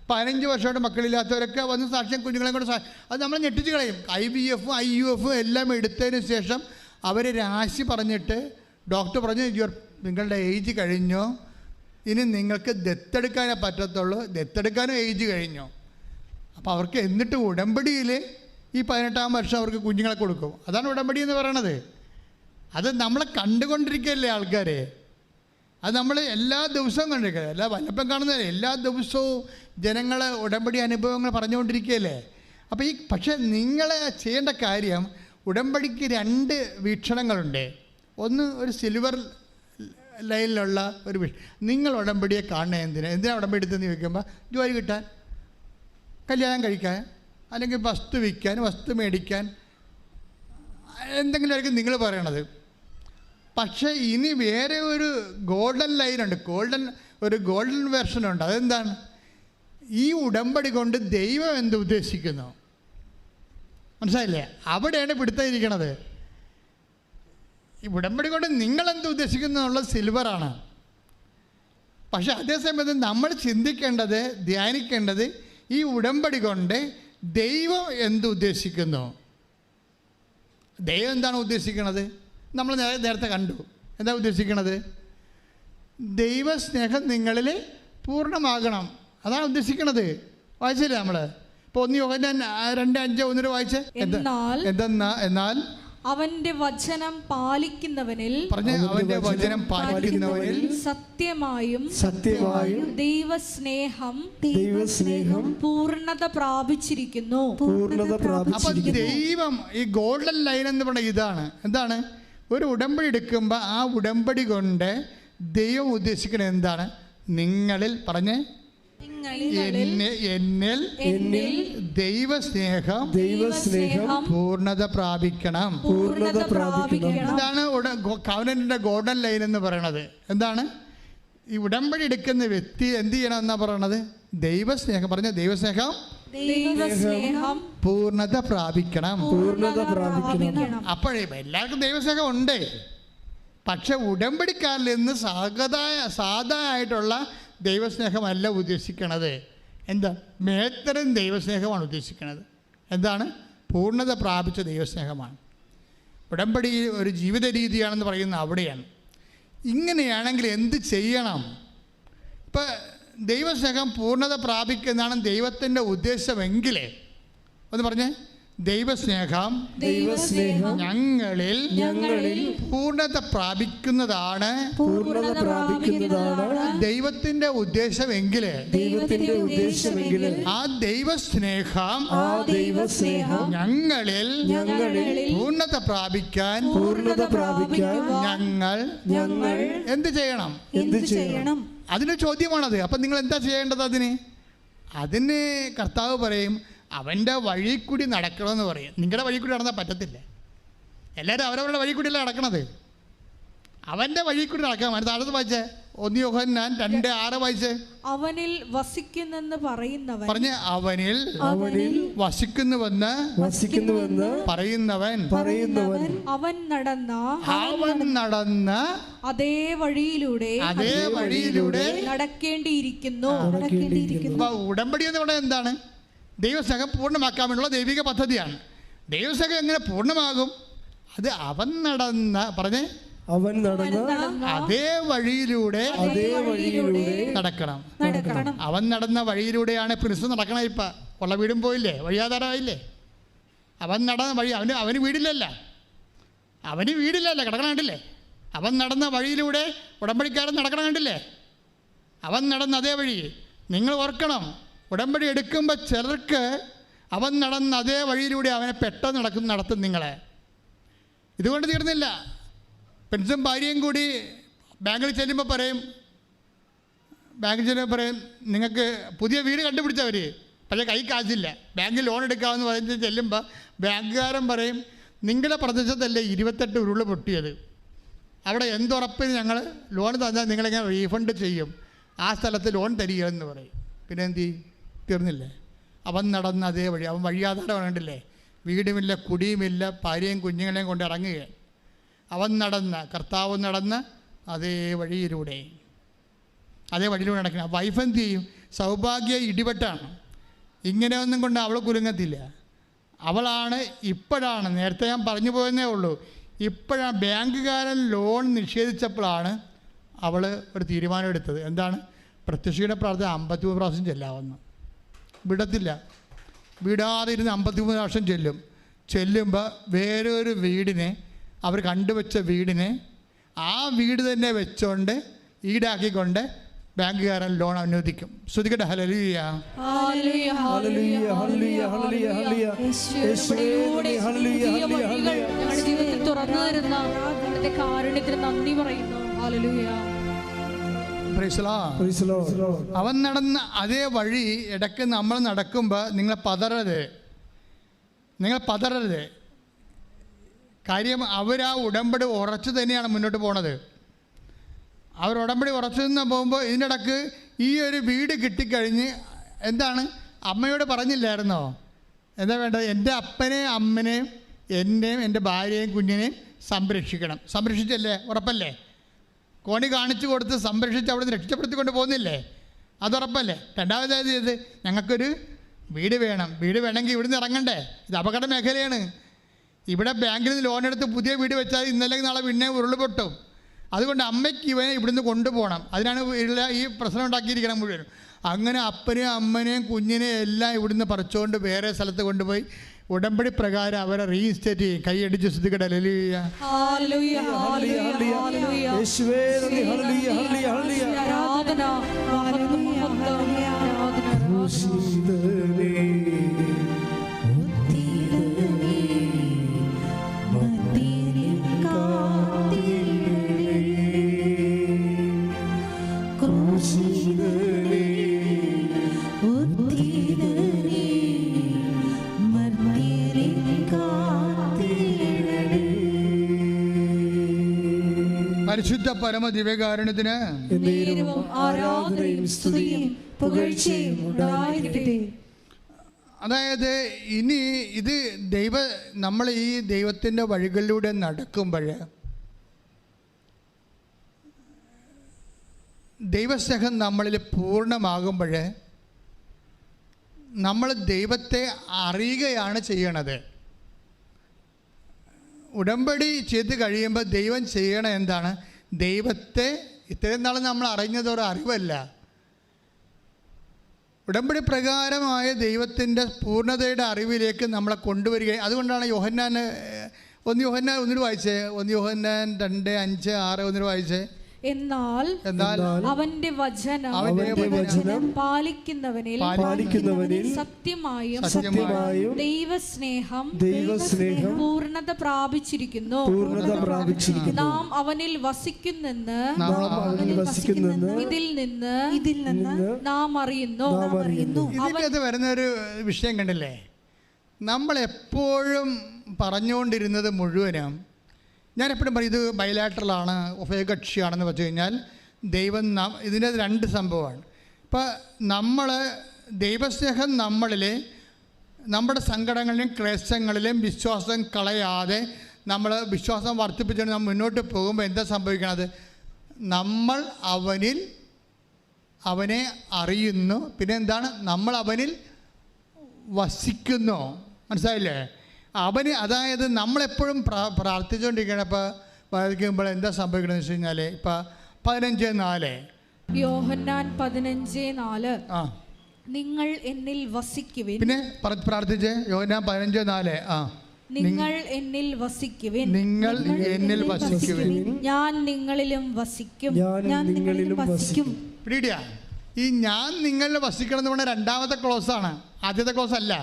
15 വർഷമായിട്ട് മക്കളില്ലാത്തവരൊക്കെ വന്ന് സാക്ഷ്യം കുഞ്ഞുങ്ങളെ കൊണ്ട് അത് നമ്മൾ ഞെട്ടിച്ച് കളയും. IVF IUF എല്ലാം എടുത്തതിന് ശേഷം അവർ രാശി പറഞ്ഞിട്ട് ഡോക്ടർ പറഞ്ഞു നിങ്ങളുടെ ഏജ് കഴിഞ്ഞോ, ഇനി നിങ്ങൾക്ക് ദത്തെടുക്കാനേ പറ്റത്തുള്ളൂ, ദത്തെടുക്കാനും ഏജ് കഴിഞ്ഞോ. അപ്പോൾ അവർക്ക് എന്നിട്ട് ഉടമ്പടിയിൽ ഈ 18-ാം വർഷം അവർക്ക് കുഞ്ഞുങ്ങളെ കൊടുക്കും. അതാണ് ഉടമ്പടി എന്ന് പറയണത്. അത് നമ്മളെ കണ്ടുകൊണ്ടിരിക്കുകയല്ലേ ആൾക്കാരെ. അത് നമ്മൾ എല്ലാ ദിവസവും കണ്ടിരിക്കുക, എല്ലാ വല്ലപ്പം കാണുന്നതല്ലേ, എല്ലാ ദിവസവും ജനങ്ങൾ ഉടമ്പടി അനുഭവങ്ങൾ പറഞ്ഞുകൊണ്ടിരിക്കുകയല്ലേ. അപ്പോൾ പക്ഷേ നിങ്ങൾ ചെയ്യേണ്ട കാര്യം, ഉടമ്പടിക്ക് 2 വീക്ഷണങ്ങളുണ്ട്. ഒന്ന് ഒരു സിൽവർ ലൈനിലുള്ള ഒരു നിങ്ങൾ ഉടമ്പടിയെ കാണുന്നത് എന്തിനാണ് ഉടമ്പടി എടുത്തെന്ന് ചോദിക്കുമ്പോൾ ജോലി കിട്ടാൻ, കല്യാണം കഴിക്കാൻ, അല്ലെങ്കിൽ വസ്തു വിൽക്കാൻ, വസ്തു മേടിക്കാൻ, എന്തെങ്കിലുമായിരിക്കും നിങ്ങൾ പറയണത്. പക്ഷേ ഇനി വേറെ ഒരു ഗോൾഡൻ ലൈനുണ്ട്, ഒരു ഗോൾഡൻ വെർഷനുണ്ട്. അതെന്താണ്? ഈ ഉടമ്പടി കൊണ്ട് ദൈവം എന്ത് ഉദ്ദേശിക്കുന്നു, മനസ്സിലായില്ലേ? അവിടെയാണ് പിടുത്തയിരിക്കണത്. ഈ ഉടമ്പടി കൊണ്ട് നിങ്ങളെന്ത് ഉദ്ദേശിക്കുന്നു എന്നുള്ളത് സിൽവറാണ്. പക്ഷെ അതേസമയത്ത് നമ്മൾ ചിന്തിക്കേണ്ടത്, ധ്യാനിക്കേണ്ടത് ഈ ഉടമ്പടി കൊണ്ട് ദൈവം എന്ത് ഉദ്ദേശിക്കുന്നു. ദൈവം എന്താണ് ഉദ്ദേശിക്കുന്നത് നമ്മൾ നേരത്തെ കണ്ടു. എന്താ ഉദ്ദേശിക്കണത്? ദൈവസ്നേഹം നിങ്ങളിൽ പൂർണ്ണമാകണം, അതാണ് ഉദ്ദേശിക്കണത്. വായിച്ചില്ലേ നമ്മൾ? ഇപ്പോൾ 1 യോഹന്നാൻ 2:5 വായിച്ചേ. എന്നാൽ അവന്റെ വചനം പാലിക്കുന്നവനിൽ, അവന്റെ വചനം പാലിക്കുന്നവനിൽ സത്യമായും ദൈവസ്നേഹം പൂർണ്ണത പ്രാപിച്ചിരിക്കുന്നു. അപ്പൊ ദൈവം, ഈ ഗോൾഡൻ ലൈൻ എന്ന് പറഞ്ഞ ഇതാണ്. എന്താണ്? ഒരു ഉടമ്പടി എടുക്കുമ്പോൾ ആ ഉടമ്പടി കൊണ്ട് ദൈവം ഉദ്ദേശിക്കുന്നത് എന്താണ്? നിങ്ങളിൽ പറഞ്ഞ് എന്നിൽ ദൈവസ്നേഹം പൂർണ്ണത പ്രാപിക്കണം. ഇതാണ് കവനന്റിന്റെ ഗോൾഡൻ ലൈൻ എന്ന് പറയണത്. എന്താണ്? ഈ ഉടമ്പടി എടുക്കുന്ന വ്യക്തി എന്ത് ചെയ്യണം എന്നാ പറയണത്? ദൈവസ്നേഹം പറഞ്ഞ ദൈവസ്നേഹം പൂർണ്ണത പ്രാപിക്കണം. അപ്പോഴേ എല്ലാവർക്കും ദൈവസ്നേഹം ഉണ്ട്. പക്ഷെ ഉടമ്പടിക്കാരിൽ നിന്ന് സാധാ ആയിട്ടുള്ള ദൈവസ്നേഹമല്ല ഉദ്ദേശിക്കണത്. എന്താ? മേത്തരം ദൈവസ്നേഹമാണ് ഉദ്ദേശിക്കുന്നത്. എന്താണ്? പൂർണ്ണത പ്രാപിച്ച ദൈവസ്നേഹമാണ്. ഉടമ്പടി ഒരു ജീവിത രീതിയാണെന്ന് പറയുന്നത് അവിടെയാണ്. ഇങ്ങനെയാണെങ്കിൽ എന്ത് ചെയ്യണം? ഇപ്പം ദൈവസ്നേഹം പൂർണ്ണത പ്രാപിക്കുന്നതാണ് ദൈവത്തിൻ്റെ ഉദ്ദേശമെങ്കിൽ ഒന്ന് പറഞ്ഞേ. ദൈവസ്നേഹം ഞങ്ങളിൽ പൂർണ്ണത പ്രാപിക്കുന്നതാണ് ദൈവത്തിന്റെ ഉദ്ദേശമെങ്കിൽ ആ ദൈവസ്നേഹം ഞങ്ങളിൽ പൂർണ്ണത പ്രാപിക്കാൻ ഞങ്ങൾ എന്ത് ചെയ്യണം? അതിന് ചോദ്യമാണത്. അപ്പം നിങ്ങൾ എന്താ ചെയ്യേണ്ടത്? അതിന് കർത്താവ് പറയും, അവൻ്റെ വഴി കൂടി നടക്കണമെന്ന് പറയും. നിങ്ങളുടെ വഴി കൂടി നടന്നാൽ പറ്റത്തില്ല. എല്ലാവരും അവരവരുടെ വഴി കൂടിയല്ലേ നടക്കണത്. അവൻ്റെ വഴി കൂടി നടക്കാൻ താഴത്ത് വായിച്ചേ. 1 യോഹന്നാൻ 2:6 വായിച്ചേ. അവനിൽ വസിക്കുന്നെന്ന് പറയുന്നവൻ പറഞ്ഞ അവനിൽ വസിക്കുന്നുവെന്ന് പറയുന്നവൻ അവൻ നടന്ന അതേ വഴിയിലൂടെ നടക്കേണ്ടിയിരിക്കുന്നു. ഉടമ്പടി എന്ന് പറയുന്നത് എന്താണ്? ദൈവസ്നേഹം പൂർണ്ണമാക്കാൻ വേണ്ടിയുള്ള ദൈവിക പദ്ധതിയാണ്. ദൈവസ്നേഹം എങ്ങനെ പൂർണ്ണമാകും? അത് അവൻ നടന്ന അതേ വഴിയിലൂടെ നടക്കണം. അവൻ നടന്ന വഴിയിലൂടെയാണ് പ്രിൻസ് നടക്കണ. ഇപ്പം ഉള്ള വീടും പോയില്ലേ, വഴിയാധാരമായില്ലേ? അവൻ നടന്ന വഴി, അവന് വീടില്ലല്ല, കിടക്കണ കണ്ടില്ലേ? അവൻ നടന്ന വഴിയിലൂടെ ഉടമ്പടിക്കാരൻ നടക്കണ കണ്ടില്ലേ? അവൻ നടന്ന അതേ വഴി. നിങ്ങൾ ഓർക്കണം, ഉടമ്പടി എടുക്കുമ്പോൾ ചിലർക്ക് അവൻ നടന്ന അതേ വഴിയിലൂടെ അവനെ പെട്ടെന്ന് നടത്തും നിങ്ങളെ. ഇതുകൊണ്ട് തീർന്നില്ല. പെൻസും ഭാര്യയും കൂടി ബാങ്കിൽ ചെല്ലുമ്പോൾ പറയും, നിങ്ങൾക്ക് പുതിയ വീട് കണ്ടുപിടിച്ചവർ, പക്ഷേ കൈ കാശില്ല, ബാങ്കിൽ ലോൺ എടുക്കാമെന്ന് പറഞ്ഞ് ചെല്ലുമ്പോൾ ബാങ്കുകാരൻ പറയും, നിങ്ങളുടെ പ്രദേശത്തല്ലേ 28 ഉരുള് പൊട്ടിയത്, അവിടെ എന്തുറപ്പിന് ഞങ്ങൾ ലോൺ തന്നാൽ നിങ്ങളെങ്ങനെ റീഫണ്ട് ചെയ്യും, ആ സ്ഥലത്ത് ലോൺ തരികയെന്ന് പറയും. പിന്നെ എന്ത് ചെയ്യും? തീർന്നില്ലേ? അവൻ നടന്ന അതേ വഴി. അവൻ വഴിയാധാരം കണ്ടില്ലേ? വീടുമില്ല, കുടിയുമില്ല, ഭാര്യയും കുഞ്ഞുങ്ങളെയും കൊണ്ട് ഇറങ്ങുക. അവൻ കർത്താവ് നടന്ന അതേ വഴിയിലൂടെ നടക്കണം. വൈഫ് എന്ത് ചെയ്യും? സൗഭാഗ്യ ഇടിപെട്ടാണ്. ഇങ്ങനെയൊന്നും കൊണ്ട് അവൾ കുലുങ്ങത്തില്ല. അവളാണ് ഇപ്പോഴാണ്, നേരത്തെ ഞാൻ പറഞ്ഞു പോയെന്നേ ഉള്ളൂ, ഇപ്പോഴാണ് ബാങ്കുകാരൻ ലോൺ നിഷേധിച്ചപ്പോഴാണ് അവൾ ഒരു തീരുമാനം എടുത്തത്. എന്താണ്? പ്രത്യക്ഷയുടെ പ്രാർത്ഥന 53 പ്രാവശ്യം ചെല്ലാമെന്ന്. വിടാതെ ഇരുന്ന് 53 പ്രാവശ്യം ചെല്ലുമ്പോൾ വേറൊരു വീടിനെ, അവർ കണ്ടുവച്ച വീടിനെ ആ വീട് തന്നെ വെച്ചോണ്ട് ഈടാക്കിക്കൊണ്ട് ബാങ്കുകാരൻ ലോൺ അനുവദിക്കും. ശ്രുതികട്ടെ. ഹല്ലേലൂയ. അവൻ നടന്ന അതേ വഴി ഇടയ്ക്ക് നമ്മൾ നടക്കുമ്പോൾ നിങ്ങൾ പതറരുത്. കാര്യം അവരാ ഉടമ്പടി ഉറച്ചു തന്നെയാണ് മുന്നോട്ട് പോണത്. അവർ ഉടമ്പടി ഉറച്ചു നിന്ന് പോകുമ്പോൾ ഇതിനിടക്ക് ഈ ഒരു വീട് കിട്ടിക്കഴിഞ്ഞ് എന്താണ്? അമ്മയോട് പറഞ്ഞില്ലായിരുന്നോ എന്താ വേണ്ടത്? എൻ്റെ അപ്പനെയും അമ്മനെയും എന്നെയും എൻ്റെ ഭാര്യയെയും കുഞ്ഞിനെയും സംരക്ഷിക്കണം. സംരക്ഷിച്ചല്ലേ? ഉറപ്പല്ലേ? കോണി കാണിച്ചു കൊടുത്ത് സംരക്ഷിച്ച് അവിടുന്ന് രക്ഷപ്പെടുത്തിക്കൊണ്ട് പോകുന്നില്ലേ? അതുറപ്പല്ലേ? രണ്ടാമതായത് ചെയ്ത് ഞങ്ങൾക്കൊരു വീട് വേണം. വീട് വേണമെങ്കിൽ ഇവിടുന്ന് ഇറങ്ങണ്ടേ? ഇത് അപകട മേഖലയാണ്. ഇവിടെ ബാങ്കിൽ നിന്ന് ലോൺ എടുത്ത് പുതിയ വീട് വെച്ചാൽ ഇന്നല്ലെങ്കിൽ നാളെ പിന്നെ ഉരുള് പൊട്ടും. അതുകൊണ്ട് അമ്മയ്ക്ക് ഇവനെ ഇവിടുന്ന് കൊണ്ടുപോകണം. അതിനാണ് ഈ പ്രശ്നം ഉണ്ടാക്കിയിരിക്കണം മുഴുവൻ. അങ്ങനെ അപ്പനെയും അമ്മനെയും കുഞ്ഞിനെയും എല്ലാം ഇവിടുന്ന് പറിച്ചുകൊണ്ട് വേറെ സ്ഥലത്ത് കൊണ്ടുപോയി ഉടമ്പടി പ്രകാരം അവരെ റീഇൻസ്റ്റേറ്റ് ചെയ്യും. കൈയടിച്ച് ശ്രദ്ധിക്കട്ടെ. ഹല്ലേലൂയ. പരിശുദ്ധ പരമ ദിവ്യകാരുണ്യത്തിന് ആരാധനയും സ്തുതിയും പുകഴ്ചയും ഉണ്ടായിരിക്കട്ടെ. അതായത് ഇനി ഇത് നമ്മൾ ഈ ദൈവത്തിൻ്റെ വഴികളിലൂടെ നടക്കുമ്പോൾ ദൈവസ്നേഹം നമ്മളിൽ പൂർണ്ണമാകുമ്പോൾ നമ്മൾ ദൈവത്തെ അറിയുകയാണ് ചെയ്യണത്. ഉടമ്പടി ചെയ്ത് കഴിയുമ്പോൾ ദൈവം ചെയ്യണ എന്താണ്? ദൈവത്തെ ഇത്രയും നാൾ നമ്മൾ അറിഞ്ഞത് ഒരു അറിവല്ല, ഉടമ്പടി പ്രകാരമായ ദൈവത്തിൻ്റെ പൂർണ്ണതയുടെ അറിവിലേക്ക് നമ്മളെ കൊണ്ടുവരിക. അതുകൊണ്ടാണ് യോഹന്നാൻ 1 യോഹന്നാൻ 1 വായിച്ചേ. 1 യോഹന്നാൻ 2, 5, 6 1 വായിച്ചേ. എന്നാൽ അവന്റെ വചനം പാലിക്കുന്നവനിൽ സത്യമായും ദൈവസ്നേഹം പൂർണ്ണത പ്രാപിച്ചിരിക്കുന്നു. നാം അവനിൽ വസിക്കുന്നെന്ന് ഇതിൽ നിന്ന് നാം അറിയുന്നു. ഇതിനകത്ത് വരുന്നൊരു വിഷയം കണ്ടില്ലേ? നമ്മളെപ്പോഴും പറഞ്ഞുകൊണ്ടിരുന്നത് മുഴുവനും, ഞാനെപ്പോഴും പറയും ഇത് ബൈലാറ്ററലാണ്, ഉഭയകക്ഷിയാണെന്ന് വെച്ച് കഴിഞ്ഞാൽ ദൈവം ഇതിൻ്റെ 2 സംഭവമാണ്. ഇപ്പോൾ നമ്മൾ ദൈവസ്നേഹം നമ്മളിൽ നമ്മുടെ സങ്കടങ്ങളിലും ക്ലേശങ്ങളിലും വിശ്വാസം കളയാതെ നമ്മൾ വിശ്വാസം വർദ്ധിപ്പിച്ചുകൊണ്ട് നമ്മൾ മുന്നോട്ട് പോകുമ്പോൾ എന്താ സംഭവിക്കണത്? നമ്മൾ അവനെ അറിയുന്നു. പിന്നെ എന്താണ്? നമ്മൾ അവനിൽ വസിക്കുന്നു. മനസ്സിലായില്ലേ? അതായത് നമ്മളെപ്പോഴും പ്രാർത്ഥിച്ചുകൊണ്ടിരിക്കണം. ഇപ്പോൾ വായിക്കുമ്പോൾ എന്താ സംഭവിക്കണമെന്ന് വെച്ച് കഴിഞ്ഞാൽ ഇപ്പം 15:4 യോഹന്നാൻ 15:4 നിങ്ങൾ എന്നിൽ വസിക്കുവിൻ. പിന്നെ പ്രാർത്ഥിച്ച് യോഹന്നാൻ 15:4 നിങ്ങൾ എന്നിൽ വസിക്കുവിൻ, നിങ്ങൾ എന്നിൽ വസിക്കുവിൻ, ഞാൻ നിങ്ങളിലും വസിക്കും. പിടിയാ ഈ ഞാൻ നിങ്ങളിൽ വസിക്കണം എന്ന് പറഞ്ഞാൽ 2ാമത്തെ ക്ലോസാണ്, ആദ്യത്തെ ക്ലോസ് അല്ല.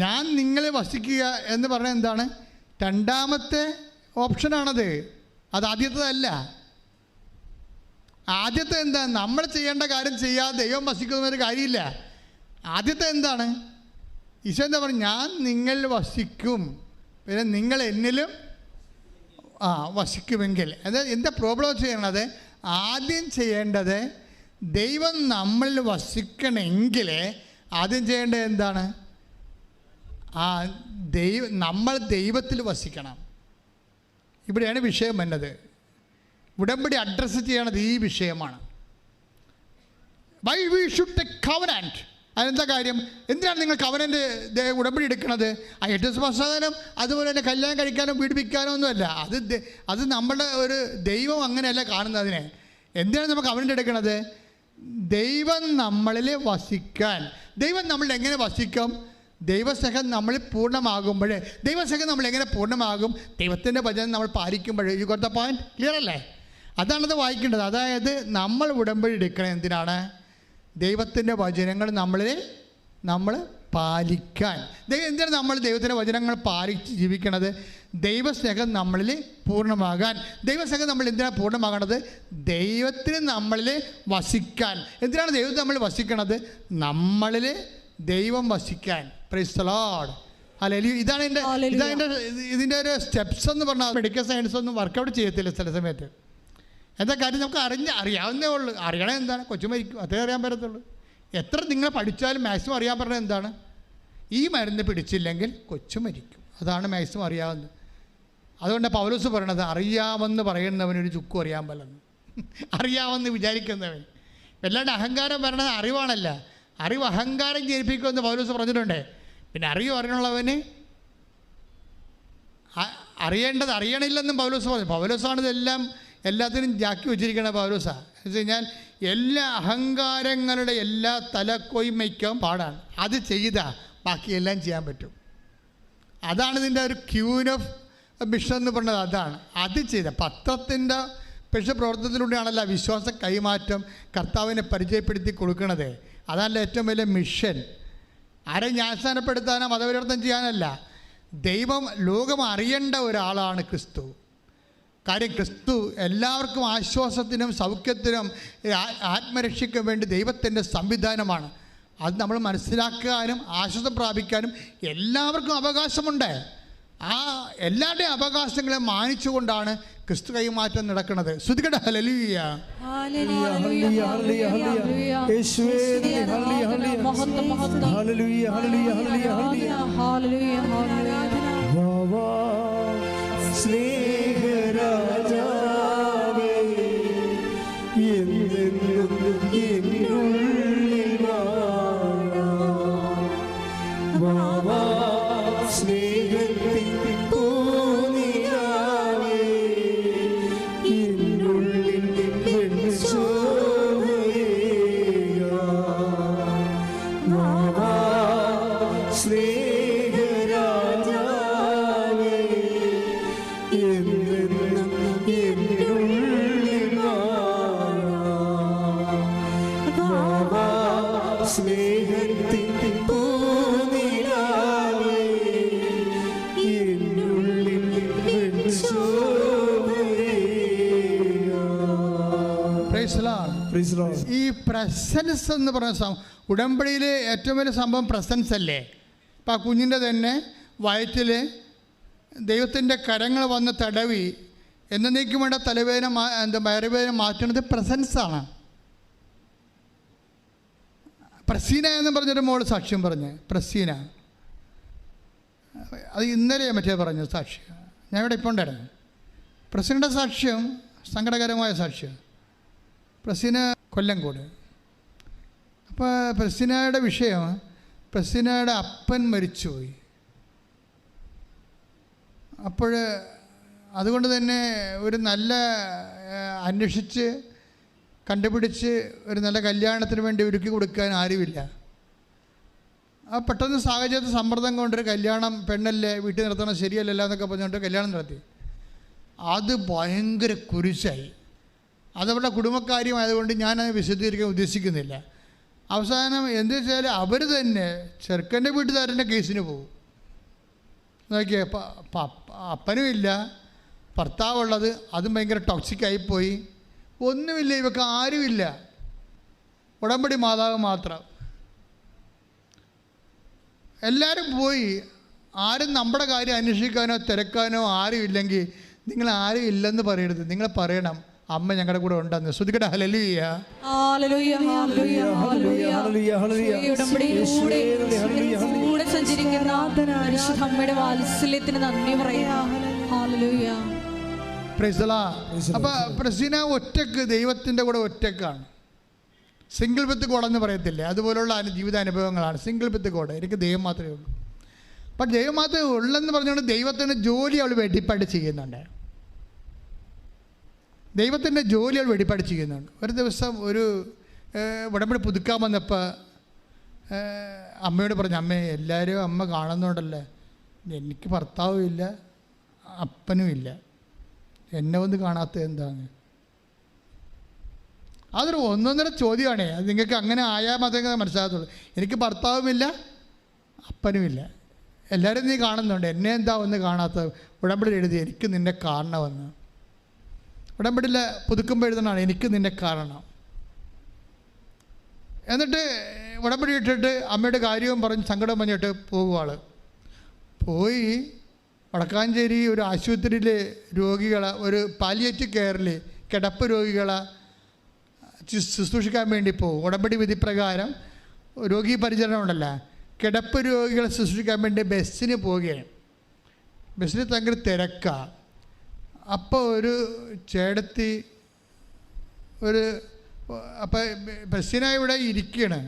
ഞാൻ നിങ്ങളെ വസിക്കുക എന്ന് പറഞ്ഞാൽ എന്താണ്? 2ാമത്തെ ഓപ്ഷനാണത്, അത് ആദ്യത്തേതല്ല. ആദ്യത്തെ എന്താ? നമ്മൾ ചെയ്യേണ്ട കാര്യം ചെയ്യാതെ ദൈവം വസിക്കുന്നൊരു കാര്യമില്ല. ആദ്യത്തെ എന്താണ്? ഈശോ എന്താ പറയുക? ഞാൻ നിങ്ങളിൽ വസിക്കും, പിന്നെ നിങ്ങൾ എന്നിലും വസിക്കുമെങ്കിൽ. അത് എന്താ പ്രോബ്ലം ചെയ്യണത്? ആദ്യം ചെയ്യേണ്ടത് ദൈവം നമ്മളിൽ വസിക്കണമെങ്കിൽ ആദ്യം ചെയ്യേണ്ടത് എന്താണ്? നമ്മൾ ദൈവത്തിൽ വസിക്കണം. ഇവിടെയാണ് വിഷയം വന്നത്. ഉടമ്പടി അഡ്രസ്സ് ചെയ്യണത് ഈ വിഷയമാണ്. Why we should take covenant. അതെന്താ കാര്യം? എന്തിനാണ് നിങ്ങൾ കവനന്റ് ഉടമ്പടി എടുക്കുന്നത്? ആ 8 ദിവസം അതുപോലെ തന്നെ കല്യാണം കഴിക്കാനോ പീഡിപ്പിക്കാനോ ഒന്നുമല്ല. അത് നമ്മുടെ ഒരു ദൈവം അങ്ങനെയല്ല കാണുന്നതിനെ. എന്തിനാണ് നമ്മൾ കവനന്റ് എടുക്കുന്നത്? ദൈവം നമ്മളിൽ വസിക്കാൻ. ദൈവം നമ്മളിൽ എങ്ങനെ വസിക്കും? ദൈവസ്നേഹം നമ്മളിൽ പൂർണ്ണമാകുമ്പോൾ. ദൈവസ്നേഹം നമ്മൾ എങ്ങനെ പൂർണ്ണമാകും? ദൈവത്തിൻ്റെ വചനം നമ്മൾ പാലിക്കുമ്പോൾ. You got the point? Clear അല്ലേ? അതാണത് വായിക്കേണ്ടത്. അതായത് നമ്മൾ ഉടമ്പടി എടുക്കണം എന്തിനാണ്? ദൈവത്തിൻ്റെ വചനങ്ങൾ നമ്മൾ പാലിക്കാൻ. എന്തിനാണ് നമ്മൾ ദൈവത്തിൻ്റെ വചനങ്ങൾ പാലിച്ച് ജീവിക്കണത്? ദൈവസ്നേഹം നമ്മളിൽ പൂർണ്ണമാകാൻ. ദൈവസ്നേഹം നമ്മൾ എന്തിനാണ് പൂർണ്ണമാകണത്? ദൈവത്തിന് നമ്മളിൽ വസിക്കാൻ. എന്തിനാണ് ദൈവം നമ്മൾ വസിക്കണത്? നമ്മളിൽ ദൈവം വസിക്കാൻ. Price the Lord. ഹല്ലേലൂയ. ഇതാണ് ഇതിൻ്റെ ഒരു സ്റ്റെപ്സ് എന്ന് പറഞ്ഞാൽ മെഡിക്കൽ സയൻസ് ഒന്നും വർക്കൗട്ട് ചെയ്യത്തില്ല ചില സമയത്ത്. എന്താ കാര്യം? നമുക്ക് അറിയാവുന്നേ ഉള്ളൂ. അറിയണേ എന്താണ്? കൊച്ചു മരിക്കും, അതേ അറിയാൻ പറ്റത്തുള്ളൂ. എത്ര നിങ്ങൾ പഠിച്ചാലും മാക്സിമം അറിയാൻ പറഞ്ഞത് എന്താണ്? ഈ മരുന്ന് പിടിച്ചില്ലെങ്കിൽ കൊച്ചു മരിക്കും. അതാണ് മാക്സിമം അറിയാവുന്നത്. അതുകൊണ്ട് പൗലോസ് പറയണത് അറിയാമെന്ന് പറയുന്നവനൊരു ചുക്കും അറിയാൻ പറ്റുന്നു. അറിയാമെന്ന് വിചാരിക്കുന്നവൻ. വല്ലാണ്ട് അഹങ്കാരം പറയണത് അറിവാണല്ല. അറിവ് അഹങ്കാരം ജനിപ്പിക്കുമെന്ന് പൗലോസ് പറഞ്ഞിട്ടുണ്ട്. പിന്നെ അറിയുള്ളവന് അറിയേണ്ടത് അറിയണില്ലെന്നും പൗലോസ് പറഞ്ഞു. പൗലോസാണ് ഇതെല്ലാം എല്ലാത്തിനും ജാക്കി വെച്ചിരിക്കണ പൗലോസാണ്. എന്ന് വെച്ച് കഴിഞ്ഞാൽ എല്ലാ അഹങ്കാരങ്ങളുടെ എല്ലാ തലക്കൊയ്മയ്ക്കും പാടാണ്. അത് ചെയ്താൽ ബാക്കിയെല്ലാം ചെയ്യാൻ പറ്റും. അതാണ് ഇതിൻ്റെ ഒരു ക്യൂൻ ഓഫ് മിഷൻ എന്ന് പറഞ്ഞത്. അതാണ് അത് ചെയ്ത പത്രത്തിൻ്റെ പക്ഷേ പ്രവർത്തനത്തിലൂടെയാണല്ലോ വിശ്വാസ കൈമാറ്റം കർത്താവിനെ പരിചയപ്പെടുത്തി കൊടുക്കണത്. അതാണല്ലോ ഏറ്റവും വലിയ മിഷൻ. ആരെ ജ്ഞാനസ്നാനപ്പെടുത്താനോ മതപരിവർത്തനം ചെയ്യാനല്ല. ദൈവം ലോകം അറിയേണ്ട ഒരാളാണ് ക്രിസ്തു. കാര്യം ക്രിസ്തു എല്ലാവർക്കും ആശ്വാസത്തിനും സൗഖ്യത്തിനും ആത്മരക്ഷയ്ക്കും വേണ്ടി ദൈവത്തിൻ്റെ സംവിധാനമാണ്. അത് നമ്മൾ മനസ്സിലാക്കാനും ആശ്വാസം പ്രാപിക്കാനും എല്ലാവർക്കും അവകാശമുണ്ട്. ആ എല്ലാവരുടെയും അവകാശങ്ങളെ മാനിച്ചുകൊണ്ടാണ് ക്രിസ്തു കൈമാറ്റം നടക്കുന്നത്. ശ്രുതികട ഹല്ലേലൂയ. ഈ പ്രസൻസ് എന്ന് പറഞ്ഞ ഉടമ്പടിയിലെ ഏറ്റവും വലിയ സംഭവം പ്രസൻസ് അല്ലേ? ഇപ്പം ആ കുഞ്ഞിൻ്റെ തന്നെ വയറ്റിൽ ദൈവത്തിൻ്റെ കരങ്ങൾ വന്ന് തടവി എന്നേക്കും വേണ്ട തലവേദന വയറുവേദന മാറ്റുന്നത് പ്രസൻസാണ്. പ്രസീന എന്ന് പറഞ്ഞൊരു മോള് സാക്ഷ്യം പറഞ്ഞ്, പ്രസീന, അത് ഇന്നലെ മറ്റേ പറഞ്ഞു സാക്ഷ്യം. ഞാൻ ഇവിടെ ഇപ്പോൾ ഉണ്ടായിരുന്നു. പ്രസീനയുടെ സാക്ഷ്യം സങ്കടകരമായ സാക്ഷ്യം. പ്രസീന കൊല്ലംകോട്. അപ്പോൾ പ്രസീനയുടെ വിഷയം, പ്രസീനയുടെ അപ്പൻ മരിച്ചുപോയി. അപ്പോൾ അതുകൊണ്ട് തന്നെ ഒരു നല്ല അന്വേഷിച്ച് കണ്ടുപിടിച്ച് ഒരു നല്ല കല്യാണത്തിന് വേണ്ടി ഒരുക്കി കൊടുക്കാൻ ആരുമില്ല. ആ പെട്ടെന്ന് സാഹചര്യത്തിൽ സമ്മർദ്ദം കൊണ്ടൊരു കല്യാണം, പെണ്ണല്ലേ വീട്ടിൽ നിർത്തണം, ശരിയല്ലല്ലോ എന്നൊക്കെ പറഞ്ഞുകൊണ്ട് കല്യാണം നടത്തി. അത് ഭയങ്കര കുരിശായി. അതവരുടെ കുടുംബക്കാര്യമായതുകൊണ്ട് ഞാനത് വിശദീകരിക്കാൻ ഉദ്ദേശിക്കുന്നില്ല. അവസാനം എന്ത് വെച്ചാൽ അവർ തന്നെ ചെറുക്കൻ്റെ വീട്ടുകാരൻ്റെ കേസിന് പോകും. നോക്കിയേ, അപ്പനുമില്ല, ഭർത്താവുള്ളത്, അതും ഭയങ്കര ടോക്സിക്കായിപ്പോയി. ഒന്നുമില്ല, ഇവർക്ക് ആരുമില്ല, ഉടമ്പടി മാതാവ് മാത്രം. എല്ലാവരും പോയി. ആരും നമ്മുടെ കാര്യം അന്വേഷിക്കാനോ തിരക്കാനോ ആരും ഇല്ലെങ്കിൽ നിങ്ങൾ ആരും ഇല്ലെന്ന് പറയരുത്. നിങ്ങൾ പറയണം, അമ്മ ഞങ്ങളുടെ കൂടെ ഉണ്ടെന്ന്. ശ്രുതികട ഹല്ലേലൂയ. അപ്പൊ പ്രസീന ഒറ്റക്ക് ദൈവത്തിൻ്റെ കൂടെ ഒറ്റക്കാണ്. സിംഗിൾ വിത്ത് ഗോഡ് എന്ന് പറയത്തില്ലേ, അതുപോലുള്ള ജീവിതാനുഭവങ്ങളാണ്. സിംഗിൾ വിത്ത് ഗോഡ്, എനിക്ക് ദൈവം മാത്രമേ ഉള്ളൂ. അപ്പം ദൈവം മാത്രമേ ഉള്ളെന്ന് പറഞ്ഞുകൊണ്ട് ദൈവത്തിൻ്റെ ജോലി അവൾ വെടിപ്പാട് ചെയ്യുന്നുണ്ട്. ദൈവത്തിൻ്റെ ജോലി അവൾ വെടിപ്പാട് ചെയ്യുന്നുണ്ട്. ഒരു ദിവസം ഒരു ഉടമ്പടി പുതുക്കാൻ വന്നപ്പോൾ അമ്മയോട് പറഞ്ഞു, അമ്മേ എല്ലാവരും അമ്മ കാണുന്നുണ്ടല്ലേ, എനിക്ക് ഭർത്താവും ഇല്ല അപ്പനും ഇല്ല, എന്നെ ഒന്ന് കാണാത്തത് എന്താണ്? അതൊരു ഒന്നൊന്നര ചോദ്യമാണേ. അത് നിങ്ങൾക്ക് അങ്ങനെ ആയാൽ മാത്രമേ മനസ്സിലാകത്തുള്ളൂ. എനിക്ക് ഭർത്താവുമില്ല അപ്പനുമില്ല, എല്ലാവരും നീ കാണുന്നുണ്ട്, എന്നെ എന്താ ഒന്ന് കാണാത്തത്? ഉടമ്പടി എഴുതി എനിക്ക് നിന്നെ കാണണമെന്ന്. ഉടമ്പടിയിൽ പുതുക്കുമ്പോൾ എഴുതണമാണ് എനിക്ക് നിന്നെ കാണണം. എന്നിട്ട് ഉടമ്പടി ഇട്ടിട്ട് അമ്മയുടെ കാര്യവും പറഞ്ഞ് സങ്കടം പറഞ്ഞിട്ട് പോകുവാൾ പോയി. വടക്കാഞ്ചേരി ഒരു ആശുപത്രിയിൽ രോഗികളെ, ഒരു പാലിയേറ്റീവ് കെയറിൽ കിടപ്പ് രോഗികളെ ശുശ്രൂഷിക്കാൻ വേണ്ടി പോകും. ഉടമ്പടി വിധി പ്രകാരം രോഗി പരിചരണം ഉണ്ടല്ലോ, കിടപ്പ് രോഗികളെ ശുശ്രൂഷിക്കാൻ വേണ്ടി ബസ്സിന് പോവുകയാണ്. ബസ്സിന് ഭയങ്കര തിരക്കാണ്. അപ്പോൾ ഒരു ചേടത്തി അപ്പോൾ ബസ്സിനെ ഇവിടെ ഇരിക്കുകയാണ്.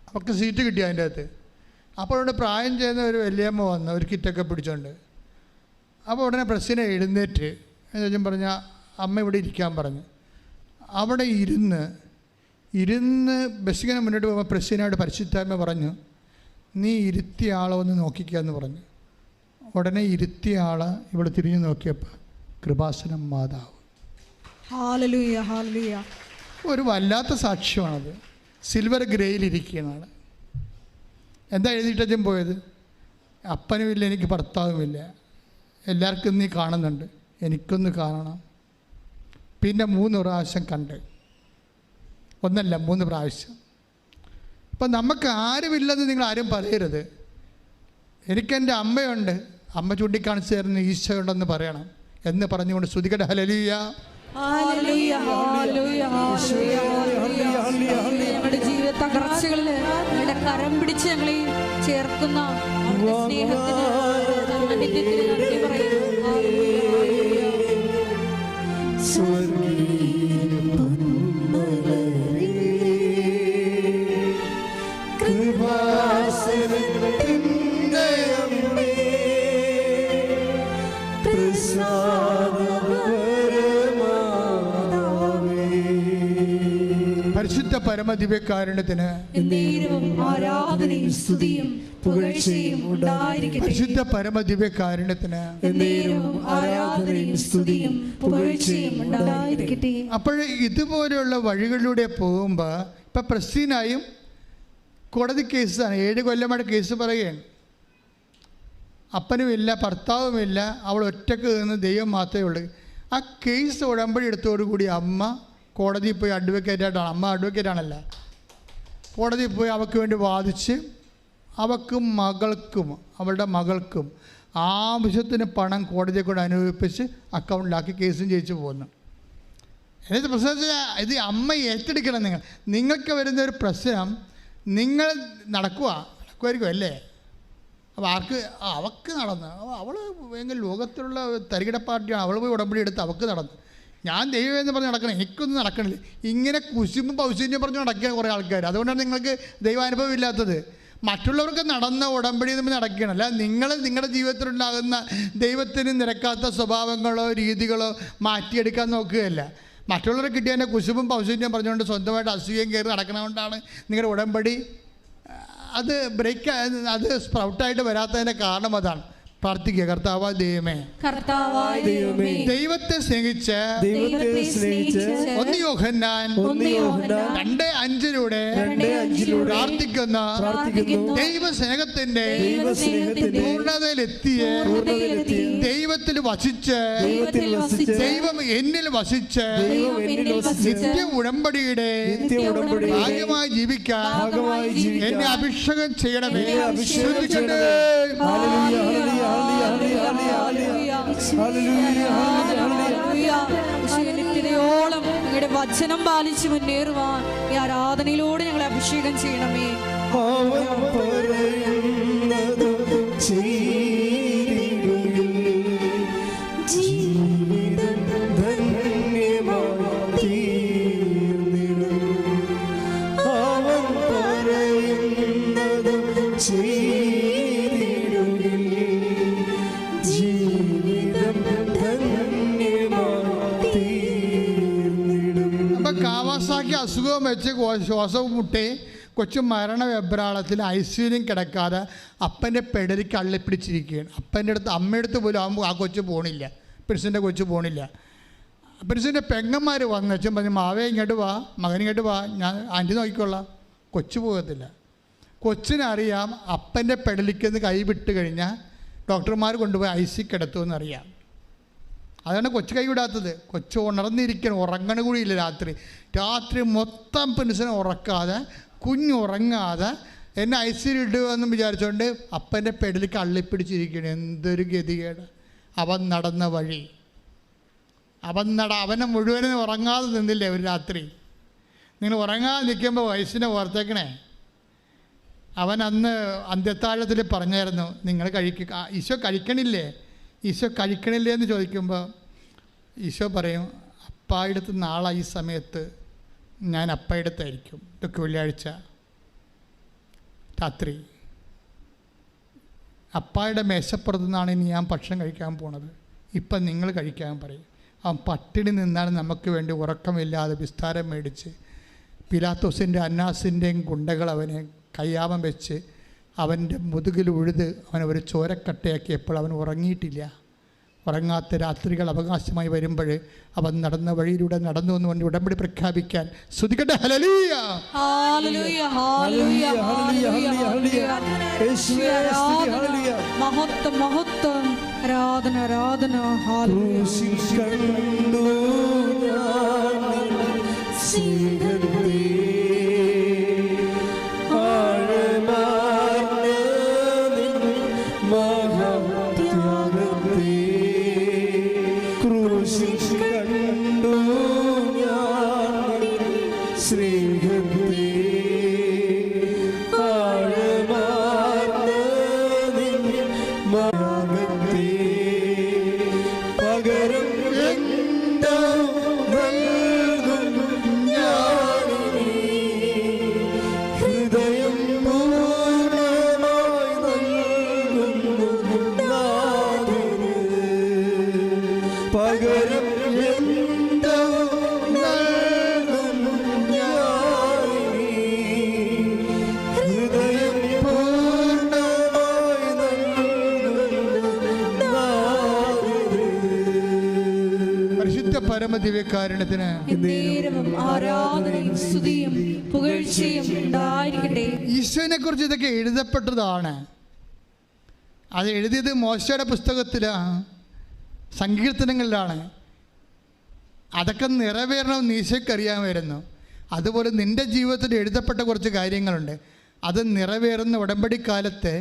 അവർക്ക് സീറ്റ് കിട്ടി അതിൻ്റെ അകത്ത്. അപ്പോൾ അവിടെ പ്രായം ചെയ്യുന്ന ഒരു വലിയമ്മ വന്നു, ഒരു കിറ്റൊക്കെ പിടിച്ചോണ്ട്. അപ്പോൾ ഉടനെ പ്രസ്സിനെ എഴുന്നേറ്റ് ഞാൻ പറഞ്ഞ അമ്മ ഇവിടെ ഇരിക്കാൻ പറഞ്ഞു. അവിടെ ഇരുന്ന് ബസ്സിങ്ങനെ മുന്നോട്ട് പോകുമ്പോൾ പ്രസ്സിനോട് പരിശുദ്ധാത്മ പറഞ്ഞു, നീ ഇരുത്തിയ ആളെ ഒന്ന് നോക്കിക്കുക എന്ന് പറഞ്ഞു. ഉടനെ ഇരുത്തിയ ആളെ ഇവിടെ തിരിഞ്ഞു നോക്കിയപ്പോൾ കൃപാസനം മാതാവ്. Hallelujah, hallelujah. ഒരു വല്ലാത്ത സാക്ഷ്യമാണത്. സിൽവർ ഗ്രേയിലിരിക്കുകയാണ്. എന്താ എഴുതിയിട്ടച്ഛൻ പോയത്? അപ്പനുമില്ല, എനിക്ക് ഭർത്താവുമില്ല, എല്ലാവർക്കും നീ കാണുന്നുണ്ട്, എനിക്കൊന്ന് കാണണം. പിന്നെ 3 പ്രാവശ്യം കണ്ട്, ഒന്നല്ല 3 പ്രാവശ്യം. അപ്പം നമുക്ക് ആരുമില്ലെന്ന് നിങ്ങൾ ആരും പറയരുത്. എനിക്കെൻ്റെ അമ്മയുണ്ട്, അമ്മ ചൂണ്ടിക്കാണിച്ചു തരുന്ന ഈശോ ഉണ്ടെന്ന് പറയണം എന്ന് പറഞ്ഞുകൊണ്ട് സ്തുതിക്കട്ടെ. ഹല്ലേലൂയ, ഹല്ലേലൂയ, ഹല്ലേലൂയ, ഹല്ലേലൂയ. ഞങ്ങളുടെ ജീവിത തകർച്ചകളിൽ ഞങ്ങളുടെ കരം പിടിച്ച് ഞങ്ങളെ ചേർക്കുന്ന അവിടുത്തെ സ്നേഹത്തിന് സാന്നിധ്യത്തിന് നന്ദി പറയുന്നു. പരിശുദ്ധ പരമദിവ്യകാരുണ്യത്തിന് ആരാധനയും സ്തുതിയും പുകഴ്ചയും ഉണ്ടായിരിക്കട്ടെ. പരിശുദ്ധ പരമദിവ്യകാരുണ്യത്തിന് ആരാധനയും സ്തുതിയും പുകഴ്ചയും ഉണ്ടായിരിക്കട്ടെ. അപ്പോൾ ഇതുപോലെയുള്ള വഴികളിലൂടെ പോകുമ്പോൾ ഇപ്പം പ്രസ്തീനായും കോടതി കേസാണ്. 7 കൊല്ലമായിട്ട് കേസ് പറയുകയാണ്. അപ്പനുമില്ല, ഭർത്താവുമില്ല, അവൾ ഒറ്റക്ക് നിന്ന് ദൈവം മാത്രമേ ഉള്ളൂ. ആ കേസ് ഉടമ്പടി എടുത്തോടുകൂടി അമ്മ കോടതിയിൽ പോയി അഡ്വക്കേറ്റായിട്ടാണ്, അമ്മ അഡ്വക്കേറ്റാണല്ല, കോടതിയിൽ പോയി അവൾക്ക് വേണ്ടി വാദിച്ച് അവൾക്കും മകൾക്കും അവളുടെ മകൾക്കും ആവശ്യത്തിന് പണം കോടതിയെ കൊണ്ട് അനുഭവിപ്പിച്ച് അക്കൗണ്ടിലാക്കി കേസും ജയിച്ചു പോകുന്നു. എന്നിട്ട് പ്രശ്നം ഇത് അമ്മ ഏറ്റെടുക്കണം. നിങ്ങൾക്ക് വരുന്നൊരു പ്രശ്നം നിങ്ങൾ നടക്കുമായിരിക്കും അല്ലേ? അപ്പോൾ അവൾക്ക് നടന്ന് അവൾ ഭയങ്കര ലോകത്തിലുള്ള തരികിട പാർട്ടിയാണ്. അവൾ പോയി ഉടമ്പടി എടുത്ത് അവൾക്ക് നടന്നു. ഞാൻ ദൈവം എന്ന് പറഞ്ഞ് നടക്കണം, എനിക്കൊന്നും നടക്കണില്ല. ഇങ്ങനെ കുശുമ്പും പൗശല്യം പറഞ്ഞ് നടക്കുക കുറേ ആൾക്കാർ. അതുകൊണ്ടാണ് നിങ്ങൾക്ക് ദൈവാനുഭവം ഇല്ലാത്തത്. മറ്റുള്ളവർക്ക് നടന്ന ഉടമ്പടി നമ്മൾ നടക്കുകയാണ്. അല്ല, നിങ്ങളുടെ ജീവിതത്തിലുണ്ടാകുന്ന ദൈവത്തിന് നിരക്കാത്ത സ്വഭാവങ്ങളോ രീതികളോ മാറ്റിയെടുക്കാൻ നോക്കുകയല്ല. മറ്റുള്ളവരെ കിട്ടിയതിൻ്റെ കുശുമ്പും പൗശല്യം പറഞ്ഞുകൊണ്ട് സ്വന്തമായിട്ട് അസൂയം കയറി നടക്കണതുകൊണ്ടാണ് നിങ്ങളുടെ ഉടമ്പടി അത് സ്പ്രൗട്ടായിട്ട് വരാത്തതിൻ്റെ കാരണം അതാണ്. പ്രാർത്ഥിക്കുക. കർത്താവായ ദൈവമേ, ദൈവത്തെ സ്നേഹിച്ച് 1 യോഹന്നാൻ 2:5 പ്രാർത്ഥിക്കുന്ന ദൈവസ്നേഹത്തിന്റെ പൂർണ്ണതയിലെത്തിയ ദൈവത്തിൽ വസിച്ച് ദൈവം എന്നിൽ വസിച്ച് നിത്യ ഉടമ്പടിയുടെ ഭാഗ്യമായി ജീവിക്കാൻ എന്നെ അഭിഷേകം ചെയ്യണമേ. നിത്യതയോളം നിങ്ങളുടെ വചനം പാലിച്ച് മുന്നേറുവാൻ ഈ ആരാധനയിലൂടെ ഞങ്ങളെ അഭിഷേകം ചെയ്യണമേ. കാവാസാക്കി അസുഖം വെച്ച് ശ്വാസവും മുട്ടി കൊച്ചു മരണ വെബ്രാളത്തിൽ ഐസിയുലും കിടക്കാതെ അപ്പൻ്റെ പെടലിക്ക് അള്ളിപ്പിടിച്ചിരിക്കുകയാണ്. അമ്മയുടെ പോലും ആകുമ്പോൾ ആ കൊച്ചു പോണില്ല, പ്രിൻസിൻ്റെ കൊച്ചു പോണില്ല. പ്രിൻസിൻ്റെ പെങ്ങന്മാർ വന്ന് വെച്ചും പറഞ്ഞു, മാവേ ഇങ്ങോട്ട് വാ, മകൻ ഇങ്ങോട്ട് വാ, ഞാൻ ആൻറ്റി നോക്കിക്കൊള്ളാം. കൊച്ചു പോകത്തില്ല. കൊച്ചിനറിയാം അപ്പൻ്റെ പെടലിക്കെന്ന് കൈ വിട്ട് കഴിഞ്ഞാൽ ഡോക്ടർമാർ കൊണ്ടുപോയി ഐസി കിടത്തുമെന്നറിയാം. അതാണ് കൊച്ചു കൈ വിടാത്തത്. കൊച്ചു ഉണർന്നിരിക്കണം, ഉറങ്ങണ കൂടിയില്ല. രാത്രി മൊത്തം പെൻസിനെ ഉറക്കാതെ കുഞ്ഞുറങ്ങാതെ എന്നെ ഐസിയിൽ ഇടുകയെന്നും വിചാരിച്ചുകൊണ്ട് അപ്പൻ്റെ പെടലിക്ക് അള്ളിപ്പിടിച്ചിരിക്കണം. എന്തൊരു ഗതികേട്. അവൻ നടന്ന വഴി അവനെ മുഴുവനും ഉറങ്ങാതെ നിന്നില്ലേ ഒരു രാത്രി. നിങ്ങൾ ഉറങ്ങാതെ നിൽക്കുമ്പോൾ വയസ്സിനെ ഓർത്തേക്കണേ. അവൻ അന്ന് അന്ത്യത്താഴത്തിൽ പറഞ്ഞായിരുന്നു, നിങ്ങൾ ഈശോ കഴിക്കണില്ലേ എന്ന് ചോദിക്കുമ്പോൾ ഈശോ പറയും, അപ്പായിടത്ത് നാളെ ഈ സമയത്ത് ഞാൻ അപ്പായിടത്തായിരിക്കും. ഇതൊക്കെ വെള്ളിയാഴ്ച രാത്രി. അപ്പായുടെ മേശപ്പുറത്തു നിന്നാണ് ഇനി ഞാൻ ഭക്ഷണം കഴിക്കാൻ പോണത്, ഇപ്പം നിങ്ങൾ കഴിക്കാൻ പറയും. അവൻ പട്ടിണി നിന്നാണ് നമുക്ക് വേണ്ടി ഉറക്കമില്ലാതെ വിസ്താരം മേടിച്ച് പിലാത്തോസിൻ്റെ അന്നാസിൻ്റെയും ഗുണ്ടകൾ അവനെ കയ്യാമം വെച്ച് അവൻ്റെ മുതുകിൽ ഉഴുത് അവനെ ഒരു ചോരക്കട്ടയാക്കിയപ്പോൾ അവൻ ഉറങ്ങിയിട്ടില്ല. ഉറങ്ങാത്ത രാത്രികൾ അവകാശമായി വരുമ്പോൾ അവൻ നടന്ന വഴിയിലൂടെ നടന്നു വന്നുകൊണ്ട് ഉടമ്പടി പ്രഖ്യാപിക്കാൻ സ്തുതിക്കട്ടെ. ഹല്ലേലൂയ, ഹല്ലേലൂയ, ഹല്ലേലൂയ, ഹല്ലേലൂയ. മഹത്വം, മഹത്വം, ആരാധന, ആരാധന. പരമദിവ്യകാരുണ്യത്തിന് ആരാധനയും സ്തുതിയും പുകഴ്ചയും ഉണ്ടായിരിക്കട്ടെ. ഈശോനെ കുറിച്ച് ഇതൊക്കെ എഴുതപ്പെട്ടതാണ്. അത് എഴുതിയത് മോശയുടെ പുസ്തകത്തിലാണ്, സങ്കീർത്തനങ്ങളിലാണ്. അതൊക്കെ നിറവേറണമെന്ന് ഈശോയ്ക്ക് അറിയാമായിരുന്നു. അതുപോലെ നിൻ്റെ ജീവിതത്തിൽ എഴുതപ്പെട്ട കുറച്ച് കാര്യങ്ങളുണ്ട്. അത് നിറവേറുന്ന ഉടമ്പടിക്കാലത്ത്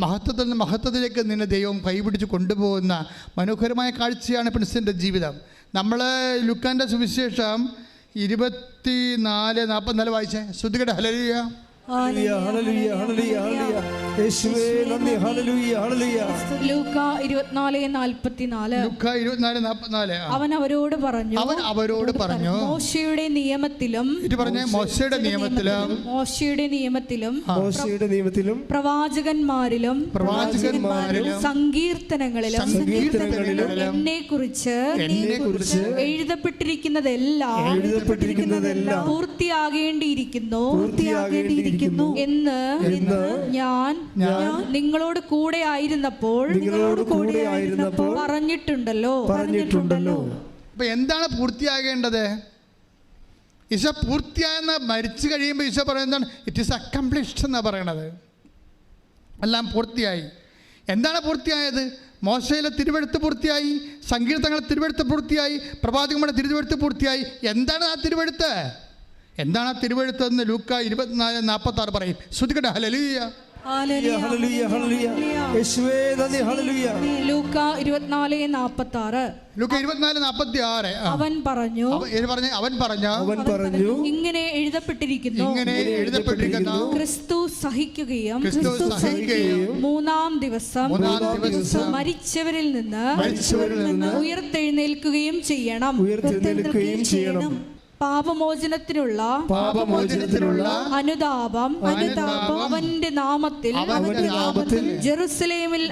മഹത്വത്തിൽ നിന്ന് മഹത്വത്തിലേക്ക് നിന്നെ ദൈവം കൈപിടിച്ച് കൊണ്ടുപോകുന്ന മനോഹരമായ കാഴ്ചയാണ് പ്രിൻസിൻ്റെ ജീവിതം. നമ്മൾ ലുക്കാൻ്റെ സുവിശേഷം 24:44 വായിച്ചേ. ശ്രുതികട്ടെ. ഹല്ലേലൂയ, ലൂക്കാ 24:44. അവൻ അവരോട് പറഞ്ഞു, മോശയുടെ നിയമത്തിലും പ്രവാചകന്മാരിലും സങ്കീർത്തനങ്ങളിലും എന്നെക്കുറിച്ച് എഴുതപ്പെട്ടിരിക്കുന്നതെല്ലാം പൂർത്തിയാകേണ്ടിയിരിക്കുന്നു എന്ന് ഞാൻ നിങ്ങളോട് കൂടെ ആയിരുന്നപ്പോൾ പറഞ്ഞിട്ടുണ്ടല്ലോ. അപ്പൊ എന്താണ് പൂർത്തിയാകേണ്ടത്? ഈശോ പൂർത്തിയായെന്ന് മരിച്ചു കഴിയുമ്പോൾ ഈശോ പറയുന്നതാണ് ഇറ്റ് ഈസ് അക്കംപ്ലിഷ്ഡ് എന്നാണ് പറയണത്. എല്ലാം പൂർത്തിയായി. എന്താണ് പൂർത്തിയായത്? മോശയിലെ തിരുവെഴുത്ത് പൂർത്തിയായി, സങ്കീർത്തനങ്ങളെ തിരുവെഴുത്ത് പൂർത്തിയായി, പ്രവാചകന്മാരുടെ തിരുവെഴുത്ത് പൂർത്തിയായി. എന്താണ് ആ തിരുവെഴുത്ത്? എന്താണ് ആ തിരുവെഴുത്ത് എന്ന് ലൂക്കാ 24:46 പറയും. ശ്രുതികട്ടെ. ഹല്ലേലൂയ, ലൂക്കാ 24:46. അവൻ പറഞ്ഞു, ഇങ്ങനെ എഴുതപ്പെട്ടിരിക്കുന്നു, ക്രിസ്തു സഹിക്കുകയും മൂന്നാം ദിവസം മരിച്ചവരിൽ നിന്ന് ഉയർത്തെഴുന്നേൽക്കുകയും ചെയ്യണം. പാപമോചനത്തിനുള്ള അനുതാപം അവന്റെ നാമത്തിൽ ജെറുസലേമിൽ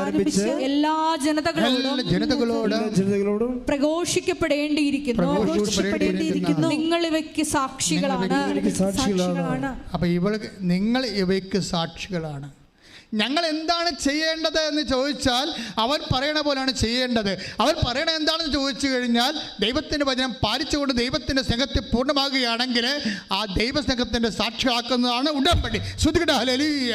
ആരംഭിച്ച് എല്ലാ ജനതകളോടും പ്രഘോഷിക്കപ്പെടേണ്ടിയിരിക്കുന്നു. നിങ്ങൾ ഇവയ്ക്ക് സാക്ഷികളാണ്. അപ്പൊ നിങ്ങൾ ഇവയ്ക്ക് സാക്ഷികളാണ്. ഞങ്ങൾ എന്താണ് ചെയ്യേണ്ടത് എന്ന് ചോദിച്ചാൽ അവൻ പറയണ പോലെയാണ് ചെയ്യേണ്ടത്. അവൻ പറയണ എന്താണെന്ന് ചോദിച്ചു കഴിഞ്ഞാൽ ദൈവത്തിൻ്റെ വചനം പാലിച്ചുകൊണ്ട് ദൈവത്തിൻ്റെ സ്നേഹത്തെ പൂർണ്ണമാകുകയാണെങ്കിൽ ആ ദൈവസ്നേഹത്തിൻ്റെ സാക്ഷിയാക്കുന്നതാണ് ഉടമ്പടി. ശ്രുതികട്ടെ. ഹല്ലേലൂയ,